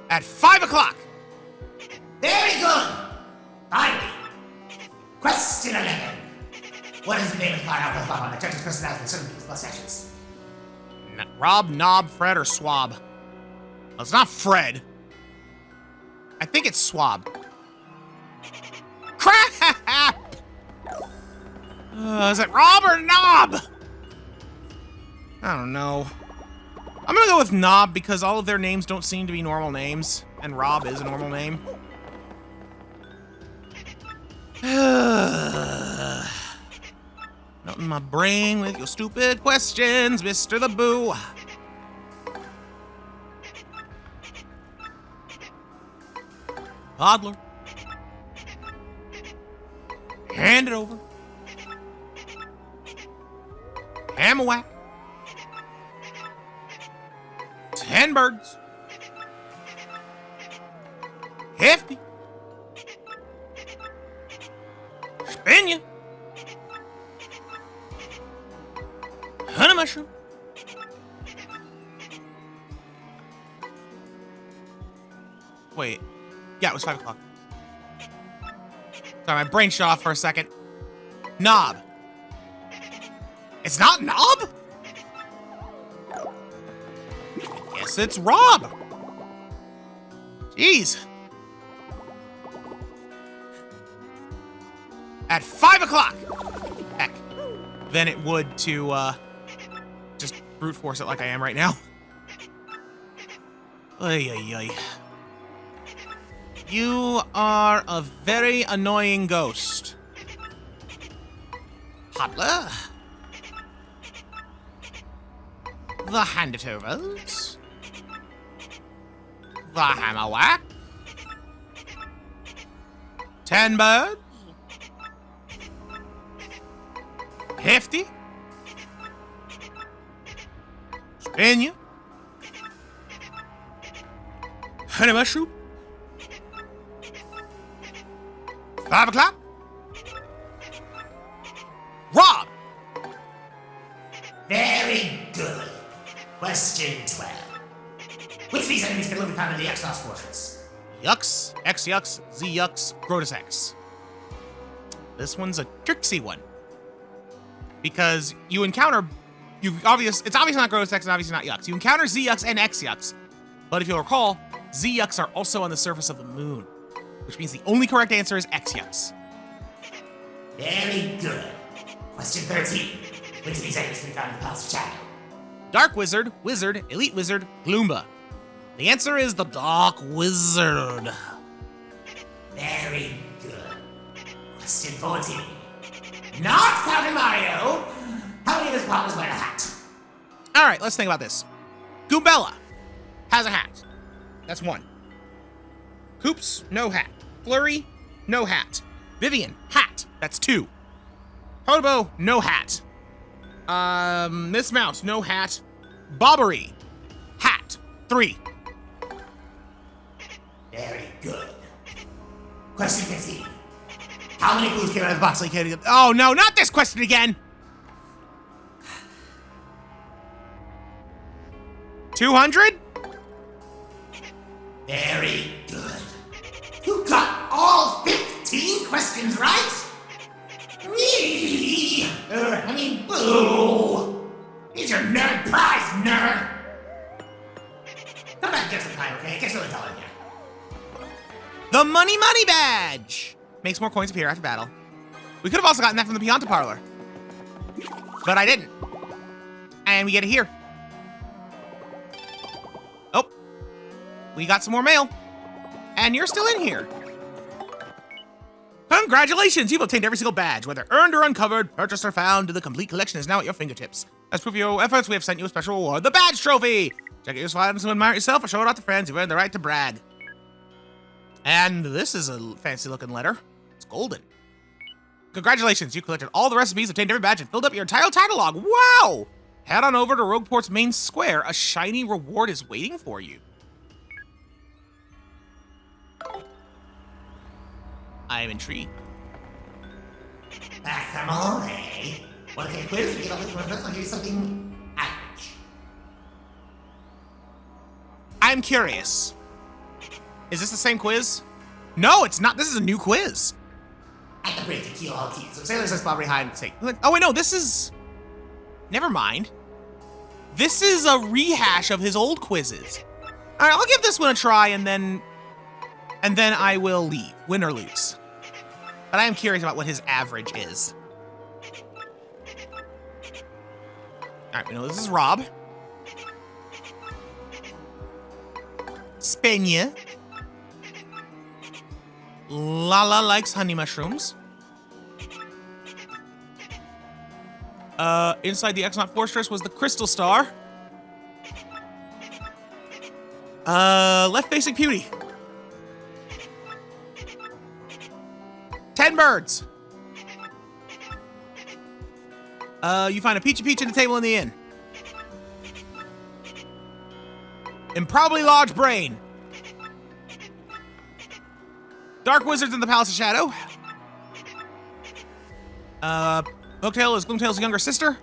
At 5 o'clock! Very good. Finally. Question 11. What is the name of the car alcohol on the judge's personality in certain people's possessions? Rob, Knob, Fred, or Swab? Well, it's not Fred. I think it's Swab. Crap! Is it Rob or Knob? I don't know. I'm gonna go with Knob because all of their names don't seem to be normal names, and Rob is a normal name. Not in my brain with your stupid questions, Mr. the Boo. Toddler. Hand it over. Hammer whack. 10 birds. Hefty. Spin ya. Honey mushroom. Wait. Yeah, it was 5 o'clock. Sorry, my brain shut off for a second. Knob. It's not Knob? Yes, it's Rob. Jeez. At 5 o'clock. Heck. Than it would to, just brute force it like I am right now. Ay, ay, ay. You are a very annoying ghost. Toddler. The hand it overs. The hammer whack. 10 birds. Hefty. Spin you. Honey mushroom. 5 o'clock. Rob. Very good. Question 12. Which of these enemies can only be found in the X-Nauts fortress? Yucks, X-Yucks, Z-Yucks, Grotus X. This one's a tricksy one. Because you encounter, it's obviously not Grotus X and obviously not Yucks. You encounter Z-Yucks and X-Yucks. But if you'll recall, Z-Yucks are also on the surface of the moon. Which means the only correct answer is X-Yucks. Very good. Question 13. Which of these enemies can be found in the Palace of Shadow? Dark Wizard, Wizard, Elite Wizard, Gloomba. The answer is the Dark Wizard. Very good. Question 14. Not counting Mario, how many of his partners wear a hat? All right, let's think about this. Goombella has a hat. That's 1. Hoops, no hat. Flurry, no hat. Vivian, hat. That's 2. Hobo, no hat. Miss Mouse, no hat. Bobbery, hat. 3. Very good. Question 15. How many clues came out of the box like Katie? Oh no, not this question again. 200? Very good. You got all 15 questions right? Me? Boo! Here's your nerd prize, nerd! Come back and get some time, okay? It gets really dull in here. The Money Badge! Makes more coins appear after battle. We could have also gotten that from the Pianta Parlor. But I didn't. And we get it here. Oh. We got some more mail. And you're still in here. Congratulations! You've obtained every single badge, whether earned or uncovered, purchased or found. The complete collection is now at your fingertips. As proof of your efforts, we have sent you a special reward, the Badge Trophy! Check out your items to admire it yourself or show it out to friends. You've earned the right to brag. And this is a fancy-looking letter. It's golden. Congratulations, you collected all the recipes, obtained every badge, and filled up your entire title log. Wow! Head on over to Rogueport's main square. A shiny reward is waiting for you. I am intrigued. Come on, eh? Want to take a quiz? You get all this one first, I'll give you something average. I'm curious. Is this the same quiz? No, it's not. This is a new quiz. At the bridge at Keel Hall Keys, so sailors are Bobby Hyde and say, oh wait, no, this is. Never mind. This is a rehash of his old quizzes. All right, I'll give this one a try, and then I will leave, win or lose. But I am curious about what his average is. All right, we know this is Rob. Spenya. Lala likes honey mushrooms. Inside the X-Nauts Fortress was the Crystal Star. Left-facing Pewdie. 10 birds. You find a peachy peach in the table in the inn. Improbably large brain. Dark wizards in the Palace of Shadow. Hooktail is Gloomtail's younger sister.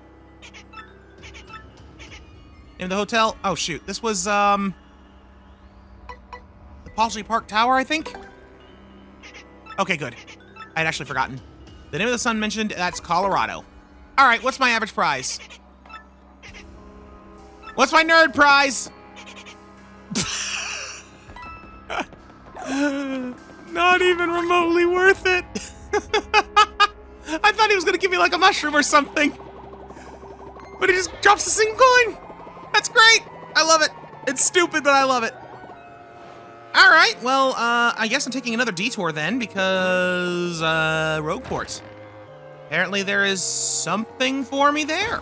Name of the hotel. Oh shoot, this was the Poshley Park Tower, I think. Okay, good. I'd actually forgotten. The name of the sun mentioned, that's Colorado. All right, what's my average prize? What's my nerd prize? Not even remotely worth it. I thought he was gonna give me like a mushroom or something. But he just drops a single coin. That's great. I love it. It's stupid, but I love it. All right, well, I guess I'm taking another detour then because, Rogueport. Apparently there is something for me there.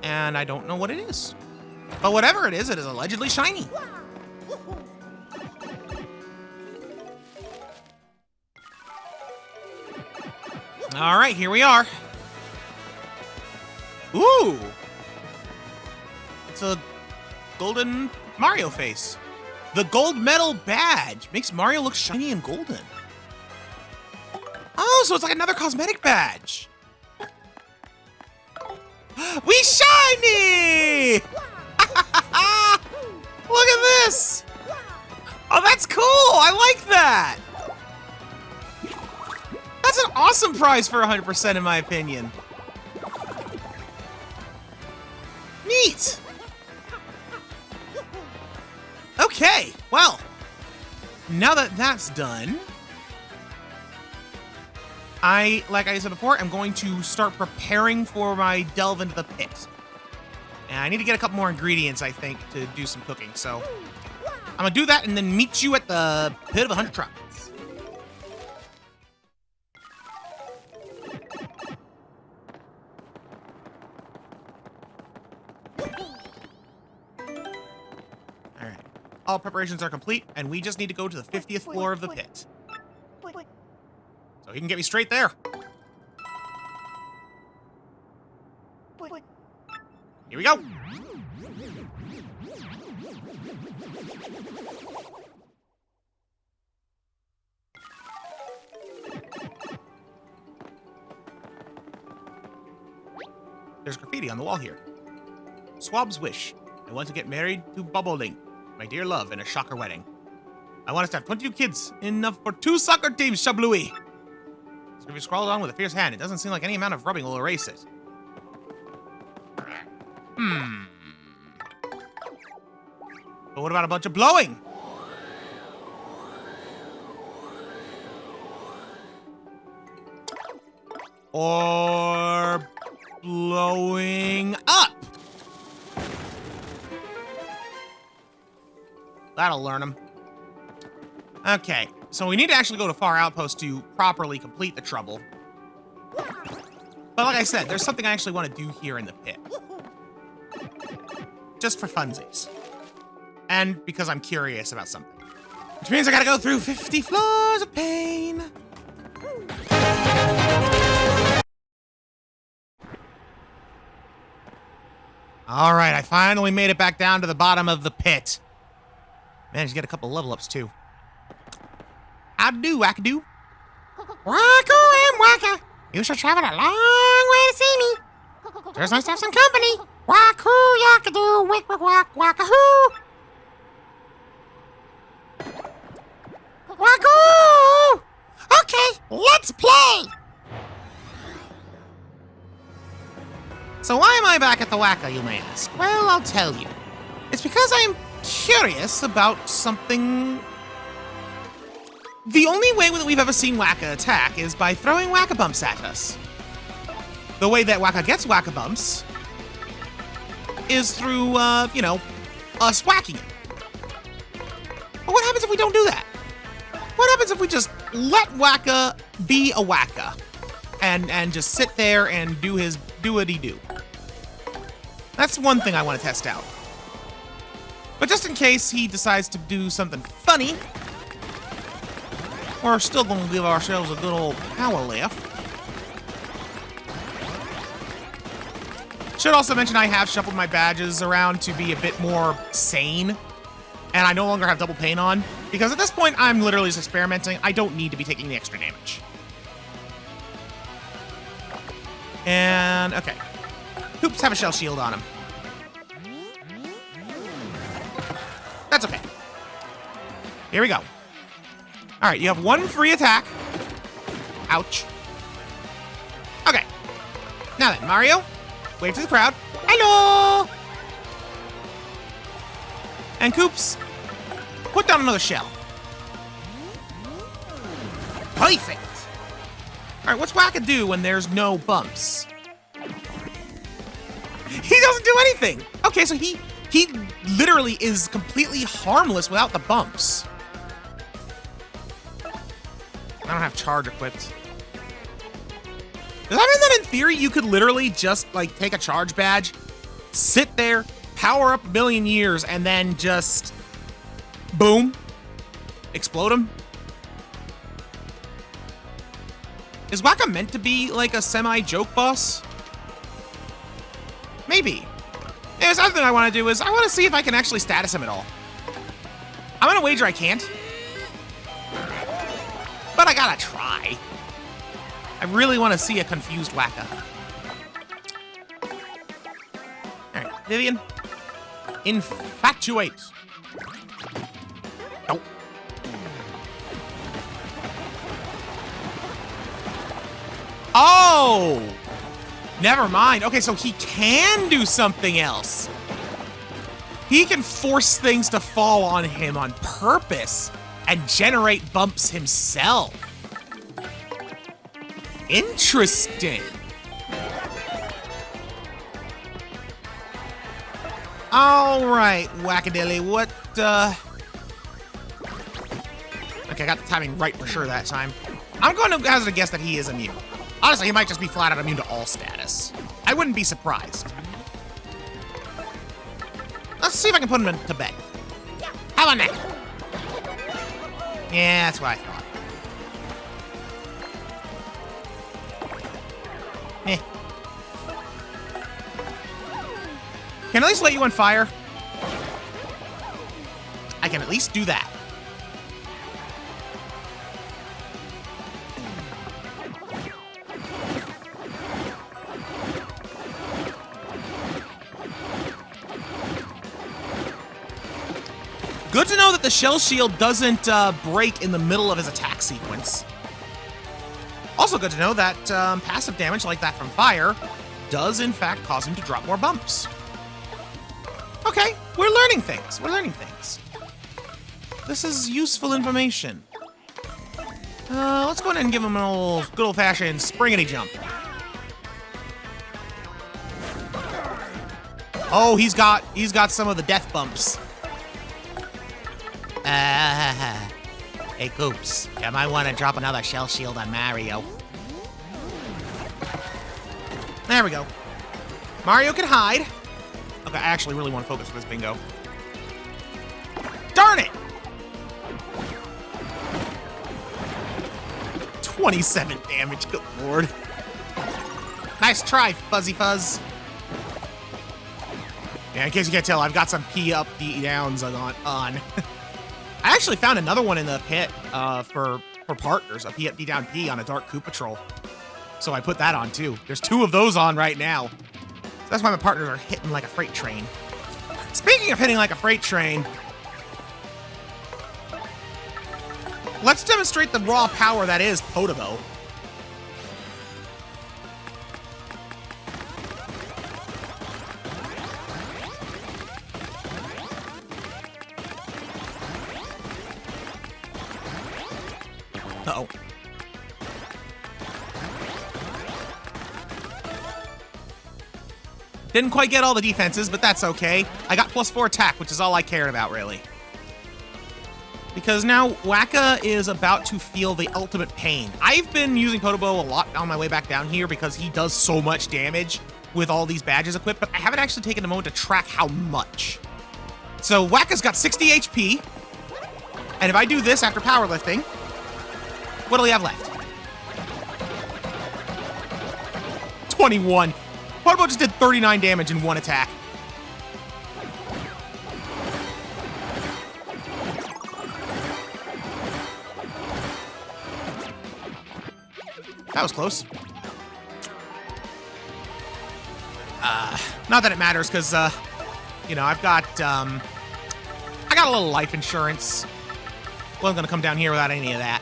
And I don't know what it is. But whatever it is allegedly shiny. All right, here we are. Ooh. It's a golden Mario face. The gold medal badge makes Mario look shiny and golden. Oh, so it's like another cosmetic badge. We shiny! Look at this! Oh, that's cool! I like that! That's an awesome prize for 100% in my opinion. Neat! Okay, well, now that that's done, like I said before, I'm going to start preparing for my delve into the pit. And I need to get a couple more ingredients, I think, to do some cooking. So I'm gonna do that and then meet you at the pit of 100 trucks. All right, all preparations are complete, and we just need to go to the 50th floor of the pit. So he can get me straight there. Here we go. There's graffiti on the wall here. Swab's wish. I want to get married to Bobolink, my dear love, in a shocker wedding. I want us to have 22 kids, enough for 2 soccer teams, Shablooey. So if you scroll on with a fierce hand, it doesn't seem like any amount of rubbing will erase it. But what about a bunch of blowing? Or blowing up? That'll learn him. Okay, so we need to actually go to Far Outpost to properly complete the trouble. But like I said, there's something I actually want to do here in the pit. Just for funsies. And because I'm curious about something. Which means I gotta go through 50 floors of pain. All right, I finally made it back down to the bottom of the pit. Managed to get a couple level ups too. How'd do, wackadoo? Wacko and wacka. You should travel a long way to see me. There's nice to have some company. Wacko yackadoo, wick wick wack wackahoo. Wacko! Okay, let's play. So why am I back at the Wacka, you may ask? Well, I'll tell you. It's because I'm curious about something. The only way that we've ever seen Wacka attack is by throwing Wacka Bumps at us. The way that Wacka gets Wacka Bumps is through, us whacking it. But what happens if we don't do that? What happens if we just let Wacka be a Wacka and just sit there and do what he do? That's one thing I want to test out. But just in case he decides to do something funny, we're still going to give ourselves a good old power lift. Should also mention I have shuffled my badges around to be a bit more sane, and I no longer have double pain on, because at this point I'm literally just experimenting. I don't need to be taking the extra damage. And, okay. Hoops have a shell shield on him. That's okay. Here we go. All right, you have one free attack. Ouch. Okay. Now then, Mario, wave to the crowd. Hello! And Koops, put down another shell. Perfect. All right, what's Wacka do when there's no bumps? He doesn't do anything. Okay, so he literally is completely harmless without the bumps. I don't have charge equipped. Does that mean that in theory you could literally just like take a charge badge, sit there, power up a billion years, and then just boom, explode him? Is Wacka meant to be like a semi-joke boss? Maybe. There's other thing I want to do is I want to see if I can actually status him at all. I'm gonna wager I can't. But I gotta try. I really want to see a confused Wacka. Alright, Vivian. Infatuate. Nope. Oh! Never mind. Okay, so he can do something else. He can force things to fall on him on purpose and generate bumps himself. Interesting. All right, Wackadilly, what, Okay, I got the timing right for sure that time. I'm going to hazard a guess that he is immune. Honestly, he might just be flat out immune to all status. I wouldn't be surprised. Let's see if I can put him to bed. How about that? Yeah, that's what I thought. Eh. Can I at least let you on fire? I can at least do that. Good to know that the shell shield doesn't break in the middle of his attack sequence. Also good to know that passive damage like that from fire does in fact cause him to drop more bumps. Okay, we're learning things. We're learning things. This is useful information. Let's go ahead and give him an good old-fashioned springity jump. Oh, he's got some of the death bumps. Hey, Goops, you might want to drop another shell shield on Mario. There we go. Mario can hide. Okay, I actually really want to focus on this bingo. Darn it! 27 damage, good lord. Nice try, Fuzzy Fuzz. Yeah, in case you can't tell, I've got some P up, D downs on. I actually found another one in the pit for partners, a P up, D down P on a Dark Koopa Patrol. So I put that on too. There's 2 of those on right now. So that's why my partners are hitting like a freight train. Speaking of hitting like a freight train, let's demonstrate the raw power that is Podobo. Uh-oh. Didn't quite get all the defenses, but that's okay. I got +4 attack, which is all I cared about, really. Because now Waka is about to feel the ultimate pain. I've been using Podobo a lot on my way back down here because he does so much damage with all these badges equipped, but I haven't actually taken a moment to track how much. So Waka's got 60 HP, and if I do this after powerlifting, what'll he have left? 21. Podobo just did 39 damage in one attack. That was close. Not that it matters, because, you know, I got a little life insurance. Wasn't gonna come down here without any of that.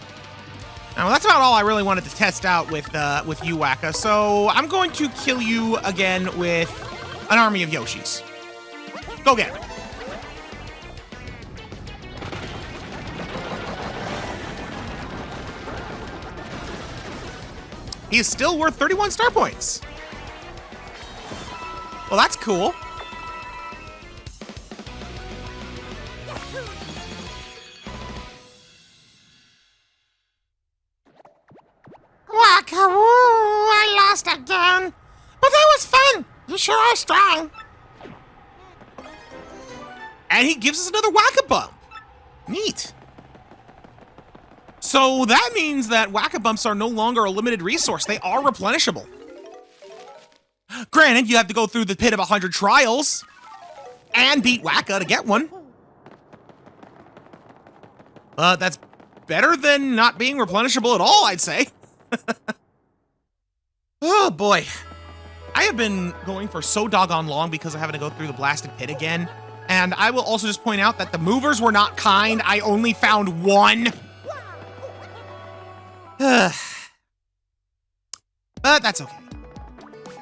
Now, that's about all I really wanted to test out with you, Waka. So I'm going to kill you again with an army of Yoshis. Go get it. He is still worth 31 star points. Well, that's cool. Waka, I lost again. But that was fun. You sure are strong. And he gives us another Waka bump. Neat. So that means that Waka bumps are no longer a limited resource. They are replenishable. Granted, you have to go through the pit of 100 trials and beat Waka to get one. But that's better than not being replenishable at all, I'd say. Oh boy. I have been going for so doggone long because of having to go through the blasted pit again. And I will also just point out that the movers were not kind. I only found one. But that's okay.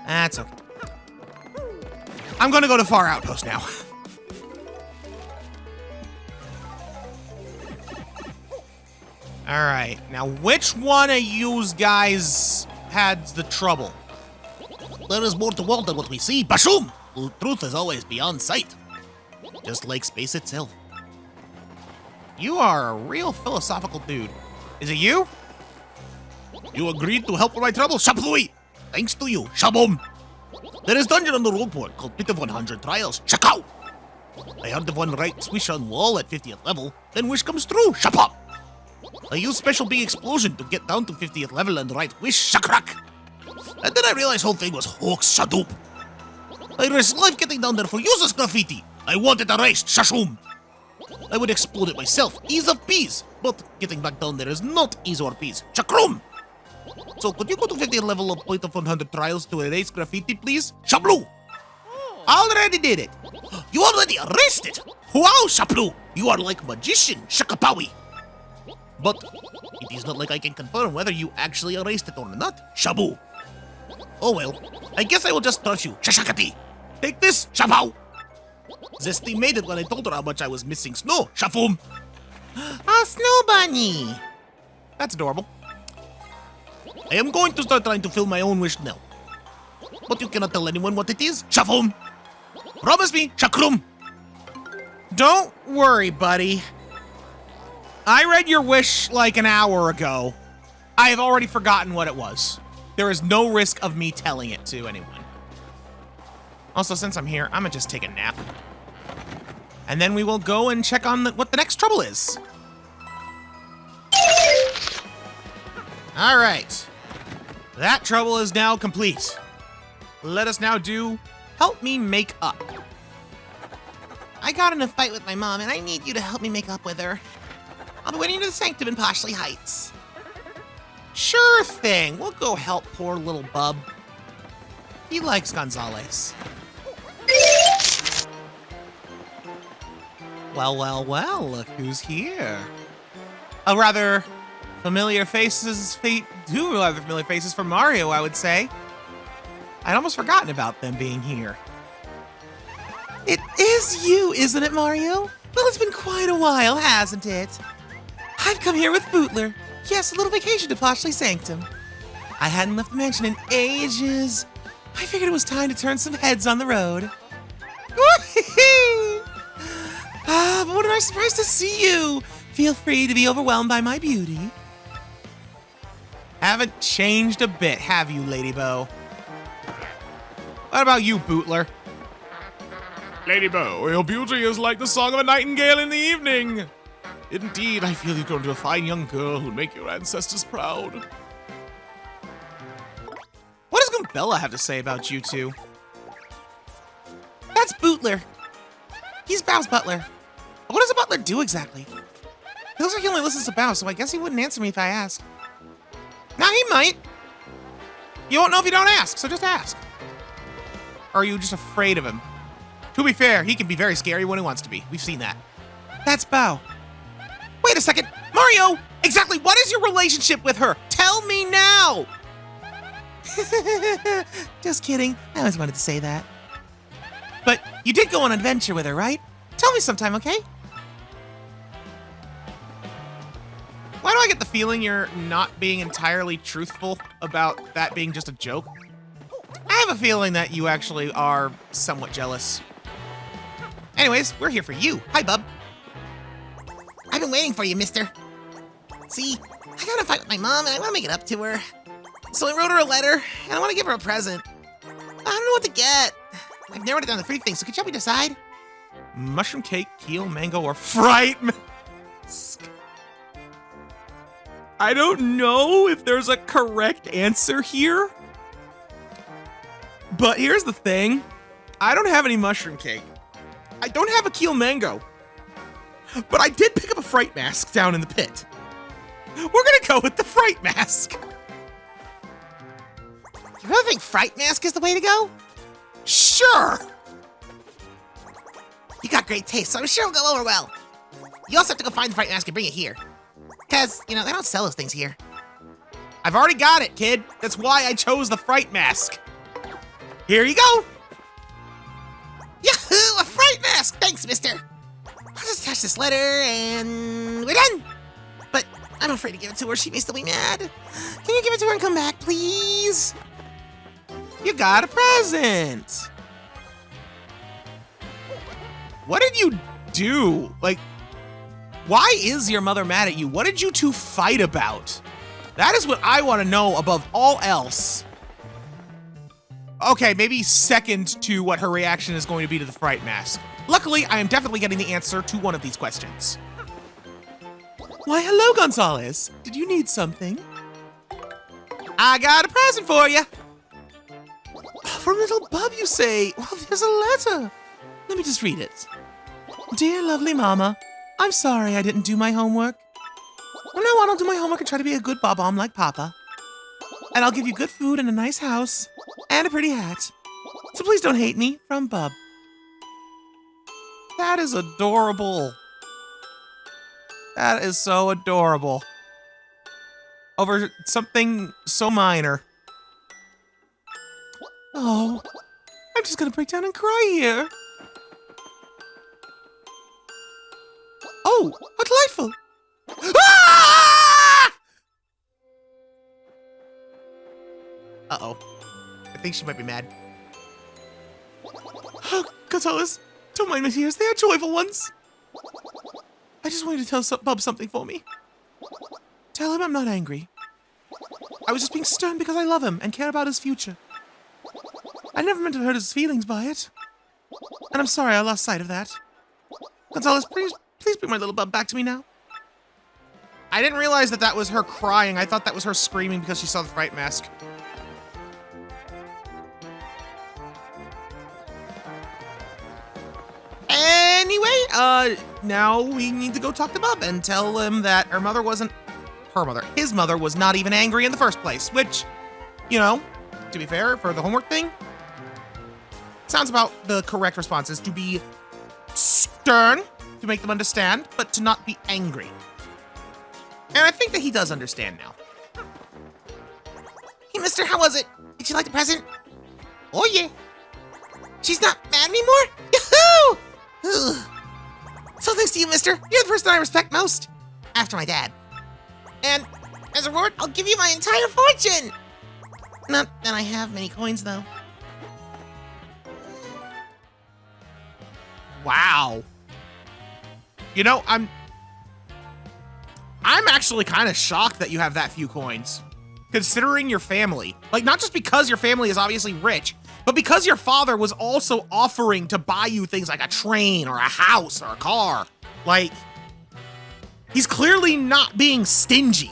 That's okay. I'm gonna go to Far Outpost now. Alright, now which one of yous guys had the trouble? There is more to world than what we see. Bashoom! Truth is always beyond sight. Just like space itself. You are a real philosophical dude. Is it you? You agreed to help with my trouble, Shaplui! Thanks to you, Shaboom! There is dungeon on the road port called Pit of 100 Trials, Shakao! I heard if one writes wish on wall at 50th level, then wish comes true, Shapop! I use special big explosion to get down to 50th level and write wish Shakrak! And then I realized whole thing was hoax, Shadoop! I risked life getting down there for useless graffiti! I want it erased, Shashoom! I would explode it myself, ease of peas! But getting back down there is not ease or peas, Chakroom! So could you go to 50th level of Point of 100 Trials to erase graffiti, please? Shablu! Already did it! You already erased it! Wow, Shaplu! You are like magician, Shakapawi! But it is not like I can confirm whether you actually erased it or not, Shabu! Oh well, I guess I will just trust you, Shashakati! Take this, Shabau! Zesty made it when I told her how much I was missing snow, Shafum! A snow bunny! That's adorable. I am going to start trying to fill my own wish now. But you cannot tell anyone what it is, Shafum! Promise me, Shakrum! Don't worry, buddy. I read your wish like an hour ago. I have already forgotten what it was. There is no risk of me telling it to anyone. Also, since I'm here, I'm gonna just take a nap. And then we will go and check on what the next trouble is. All right. That trouble is now complete. Let us now do Help Me Make Up. I got in a fight with my mom, and I need you to help me make up with her. I'll be waiting to the Sanctum in Poshley Heights. Sure thing. We'll go help poor little bub. He likes Gonzales. Well, well, well, look who's here. A rather familiar faces, two rather familiar faces from Mario, I would say. I'd almost forgotten about them being here. It is you, isn't it, Mario? Well, it's been quite a while, hasn't it? I've come here with Bootler. Yes, a little vacation to Poshley Sanctum. I hadn't left the mansion in ages. I figured it was time to turn some heads on the road. But what a nice surprise to see you. Feel free to be overwhelmed by my beauty. Haven't changed a bit, have you, Lady Bo? What about you, Bootler? Lady Bo, your beauty is like the song of a nightingale in the evening. Indeed, I feel you've grown to a fine young girl who'd make your ancestors proud. What does Gumbella have to say about you two? That's Bootler. He's Bao's butler. What does a butler do exactly? He looks like he only listens to Bao, so I guess he wouldn't answer me if I asked. Now he might. You won't know if you don't ask, so just ask. Or are you just afraid of him? To be fair, he can be very scary when he wants to be. We've seen that. That's Bao. Wait a second. Mario! Exactly what is your relationship with her? Tell me now! Just kidding. I always wanted to say that. But you did go on an adventure with her, right? Tell me sometime, okay? Why do I get the feeling you're not being entirely truthful about that being just a joke? I have a feeling that you actually are somewhat jealous. Anyways, we're here for you. Hi, bub. I've been waiting for you, mister. See, I got in a fight with my mom and I want to make it up to her. So I wrote her a letter and I want to give her a present. I don't know what to get. I've narrowed it down to 3 things, so could you help me decide? Mushroom cake, keel, mango, or fright mask? I don't know if there's a correct answer here. But here's the thing. I don't have any mushroom cake. I don't have a keel mango. But I did pick up a fright mask down in the pit. We're gonna go with the fright mask. You really think Fright Mask is the way to go? Sure. You got great taste, so I'm sure it'll go over well. You also have to go find the Fright Mask and bring it here. Because, you know, they don't sell those things here. I've already got it, kid. That's why I chose the fright mask. Here you go. Yahoo! A Fright Mask! Thanks, mister. I'll just attach this letter and we're done. But I'm afraid to give it to her. She may still be mad. Can you give it to her and come back, please? You got a present. What did you do? Like, why is your mother mad at you? What did you two fight about? That is what I want to know above all else. Okay, maybe second to what her reaction is going to be to the fright mask. Luckily, I am definitely getting the answer to one of these questions. Why, hello, Gonzalez. Did you need something? I got a present for you. From little Bub, you say? Well, there's a letter. Let me just read it. Dear lovely mama, I'm sorry I didn't do my homework. From now on, I'll do my homework and try to be a good bob-omb like Papa. And I'll give you good food and a nice house and a pretty hat. So please don't hate me, from Bub. That is adorable. That is so adorable. Over something so minor. Oh, I'm just gonna break down and cry here. Oh, how delightful. Ah! Uh-oh. I think she might be mad. Oh, Gonzalez, don't mind my tears. They are joyful ones. I just wanted to tell Bub something for me. Tell him I'm not angry. I was just being stern because I love him and care about his future. I never meant to hurt his feelings by it. And I'm sorry I lost sight of that. Gonzalez, please bring my little Bub back to me now. I didn't realize that was her crying. I thought that was her screaming because she saw the fright mask. Anyway, now we need to go talk to Bub and tell him that his mother was not even angry in the first place, which, you know, to be fair, for the homework thing, sounds about the correct response is to be stern, to make them understand, but to not be angry. And I think that he does understand now. Hey, mister, how was it? Did you like the present? Oh, yeah. She's not mad anymore? Yahoo! Ugh. So thanks to you, mister. You're the person I respect most. After my dad. And As a reward, I'll give you my entire fortune! Not that I have many coins, though. Wow. You know, I'm actually kind of shocked that you have that few coins, considering your family. Like, not just because your family is obviously rich, but because your father was also offering to buy you things like a train or a house or a car. Like, he's clearly not being stingy.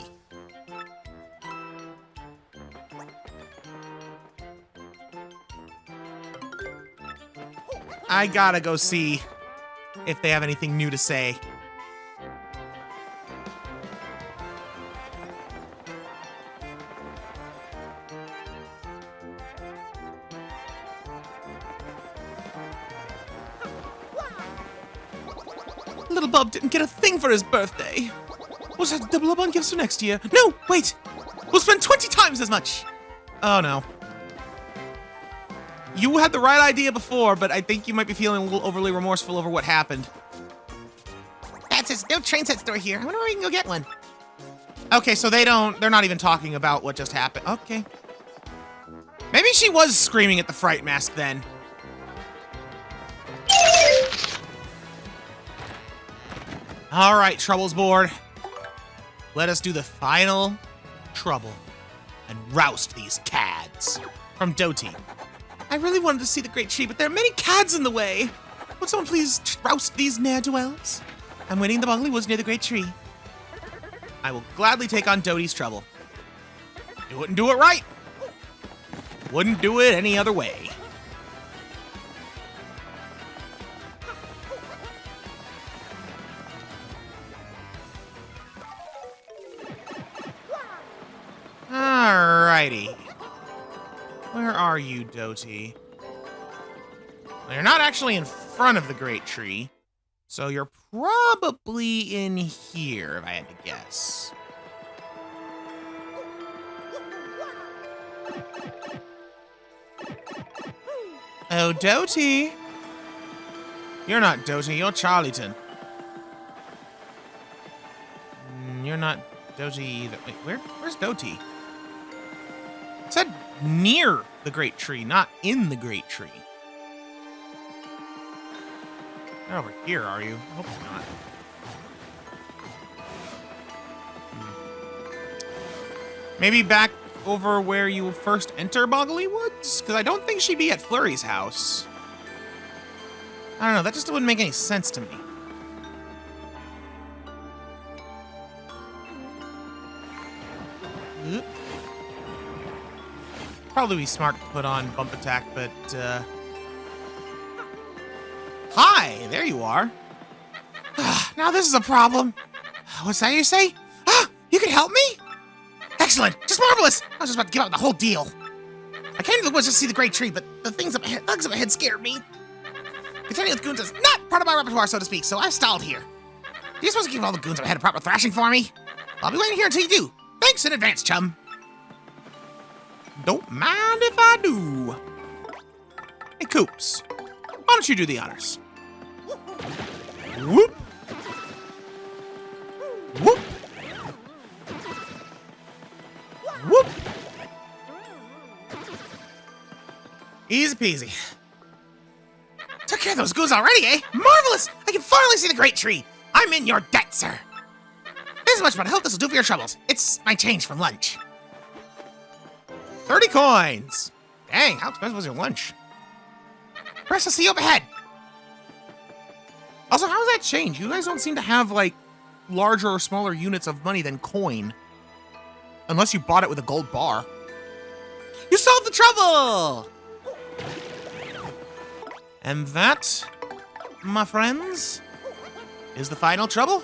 I gotta go see if they have anything new to say. Little Bub didn't get a thing for his birthday. We'll just have to double up on gifts for next year. No, wait! We'll spend 20 times as much! Oh no. You had the right idea before, but I think you might be feeling a little overly remorseful over what happened. That's no train set store here. I wonder where we can go get one. Okay, so they're not even talking about what just happened. Okay. Maybe she was screaming at the fright mask then. All right, Troubles board. Let us do the final trouble and roust these cads. From Doty. I really wanted to see the great tree, but there are many cads in the way. Would someone please roust these ne'er-do-wells? I'm waiting in the boggly woods near the great tree. I will gladly take on Doty's trouble. You wouldn't do it right. Wouldn't do it any other way. Alrighty. Where are you, Doty? Well, you're not actually in front of the great tree, so you're probably in here, if I had to guess. Oh, Doty. You're not Doty, you're Charlieton. You're not Doty either. Wait, where's Doty? It said near the great tree, not in the great tree. Not over here, are you? I hope not. Maybe back over where you first enter Boggly Woods? Because I don't think she'd be at Flurry's house. I don't know, that just wouldn't make any sense to me. Oop. Probably be smart to put on bump attack, but Hi, there you are. Now this is a problem. What's that you say? You can help me? Excellent, just marvelous. I was just about to give out the whole deal. I came to the woods to see the great tree, but the thugs up ahead scared me. Contending with goons is not part of my repertoire, so to speak, so I've stalled here. Do you suppose you give all the goons up ahead a proper thrashing for me? I'll be waiting here until you do. Thanks in advance, chum. Don't mind if I do. Hey, Coops, why don't you do the honors? Whoop. Whoop. Whoop. Easy peasy. Took care of those goons already, eh? Marvelous! I can finally see the great tree. I'm in your debt, sir. This is much, but I hope this will do for your troubles. It's my change from lunch. 30 coins. Dang, how expensive was your lunch? Perhaps I'll see you up ahead. Also, how does that change? You guys don't seem to have, like, larger or smaller units of money than coin. Unless you bought it with a gold bar. You solved the trouble! And that, my friends, is the final trouble.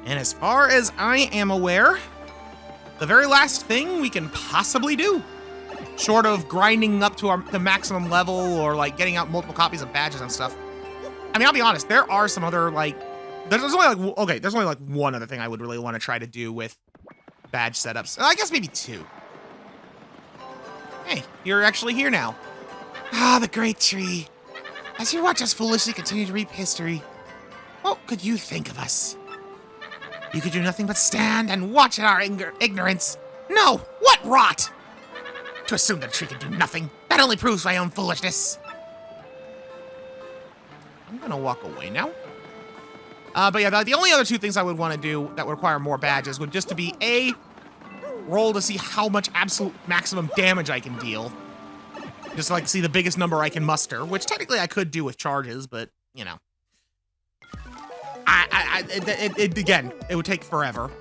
And as far as I am aware, the very last thing we can possibly do, short of grinding up to the maximum level or like getting out multiple copies of badges and stuff. I mean, I'll be honest, there are some other like, there's only like one other thing I would really want to try to do with badge setups. I guess maybe two. Hey, you're actually here now. Ah, the great tree. As you watch us foolishly continue to reap history, what could you think of us? You could do nothing but stand and watch at our ignorance. No, what rot! To assume that a tree can do nothing, that only proves my own foolishness. I'm gonna walk away now. But yeah, the only other two things I would want to do that would require more badges would just to be A, roll to see how much absolute maximum damage I can deal. Just to, like, see the biggest number I can muster, which technically I could do with charges, but, you know. Again, it would take forever.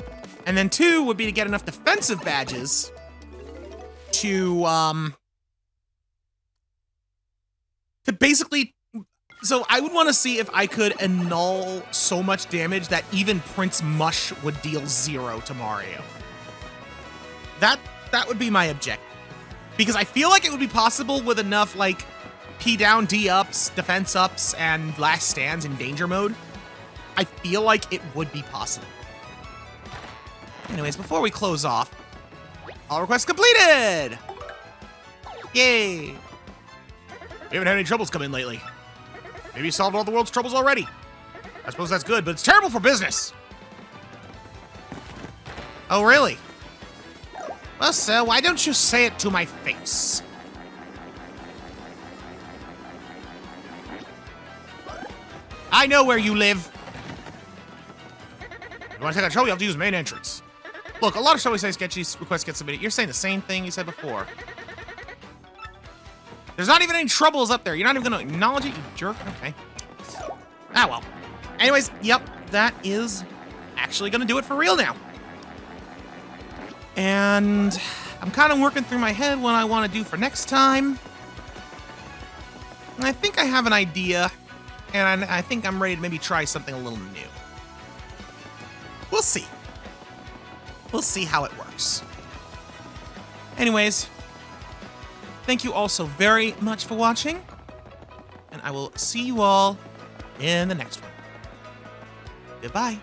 And then 2 would be to get enough defensive badges to basically... So I would want to see if I could annul so much damage that even Prince Mush would deal 0 to Mario. That would be my objective. Because I feel like it would be possible with enough, like, P down, D ups, defense ups, and last stands in danger mode. I feel like it would be possible. Anyways, before we close off, all requests completed! Yay! We haven't had any troubles come in lately. Maybe you solved all the world's troubles already. I suppose that's good, but it's terrible for business. Oh, really? Well, sir, why don't you say it to my face? I know where you live. You want to take that trouble, you have to use main entrance. Look, a lot of Shall We Say sketchy requests get submitted. You're saying the same thing you said before. There's not even any troubles up there. You're not even going to acknowledge it, you jerk? Okay. Ah, well. Anyways, yep, that is actually going to do it for real now. And I'm kind of working through my head what I want to do for next time. And I think I have an idea, and I think I'm ready to maybe try something a little new. We'll see. We'll see how it works. Anyways, thank you all so very much for watching, and I will see you all in the next one. Goodbye.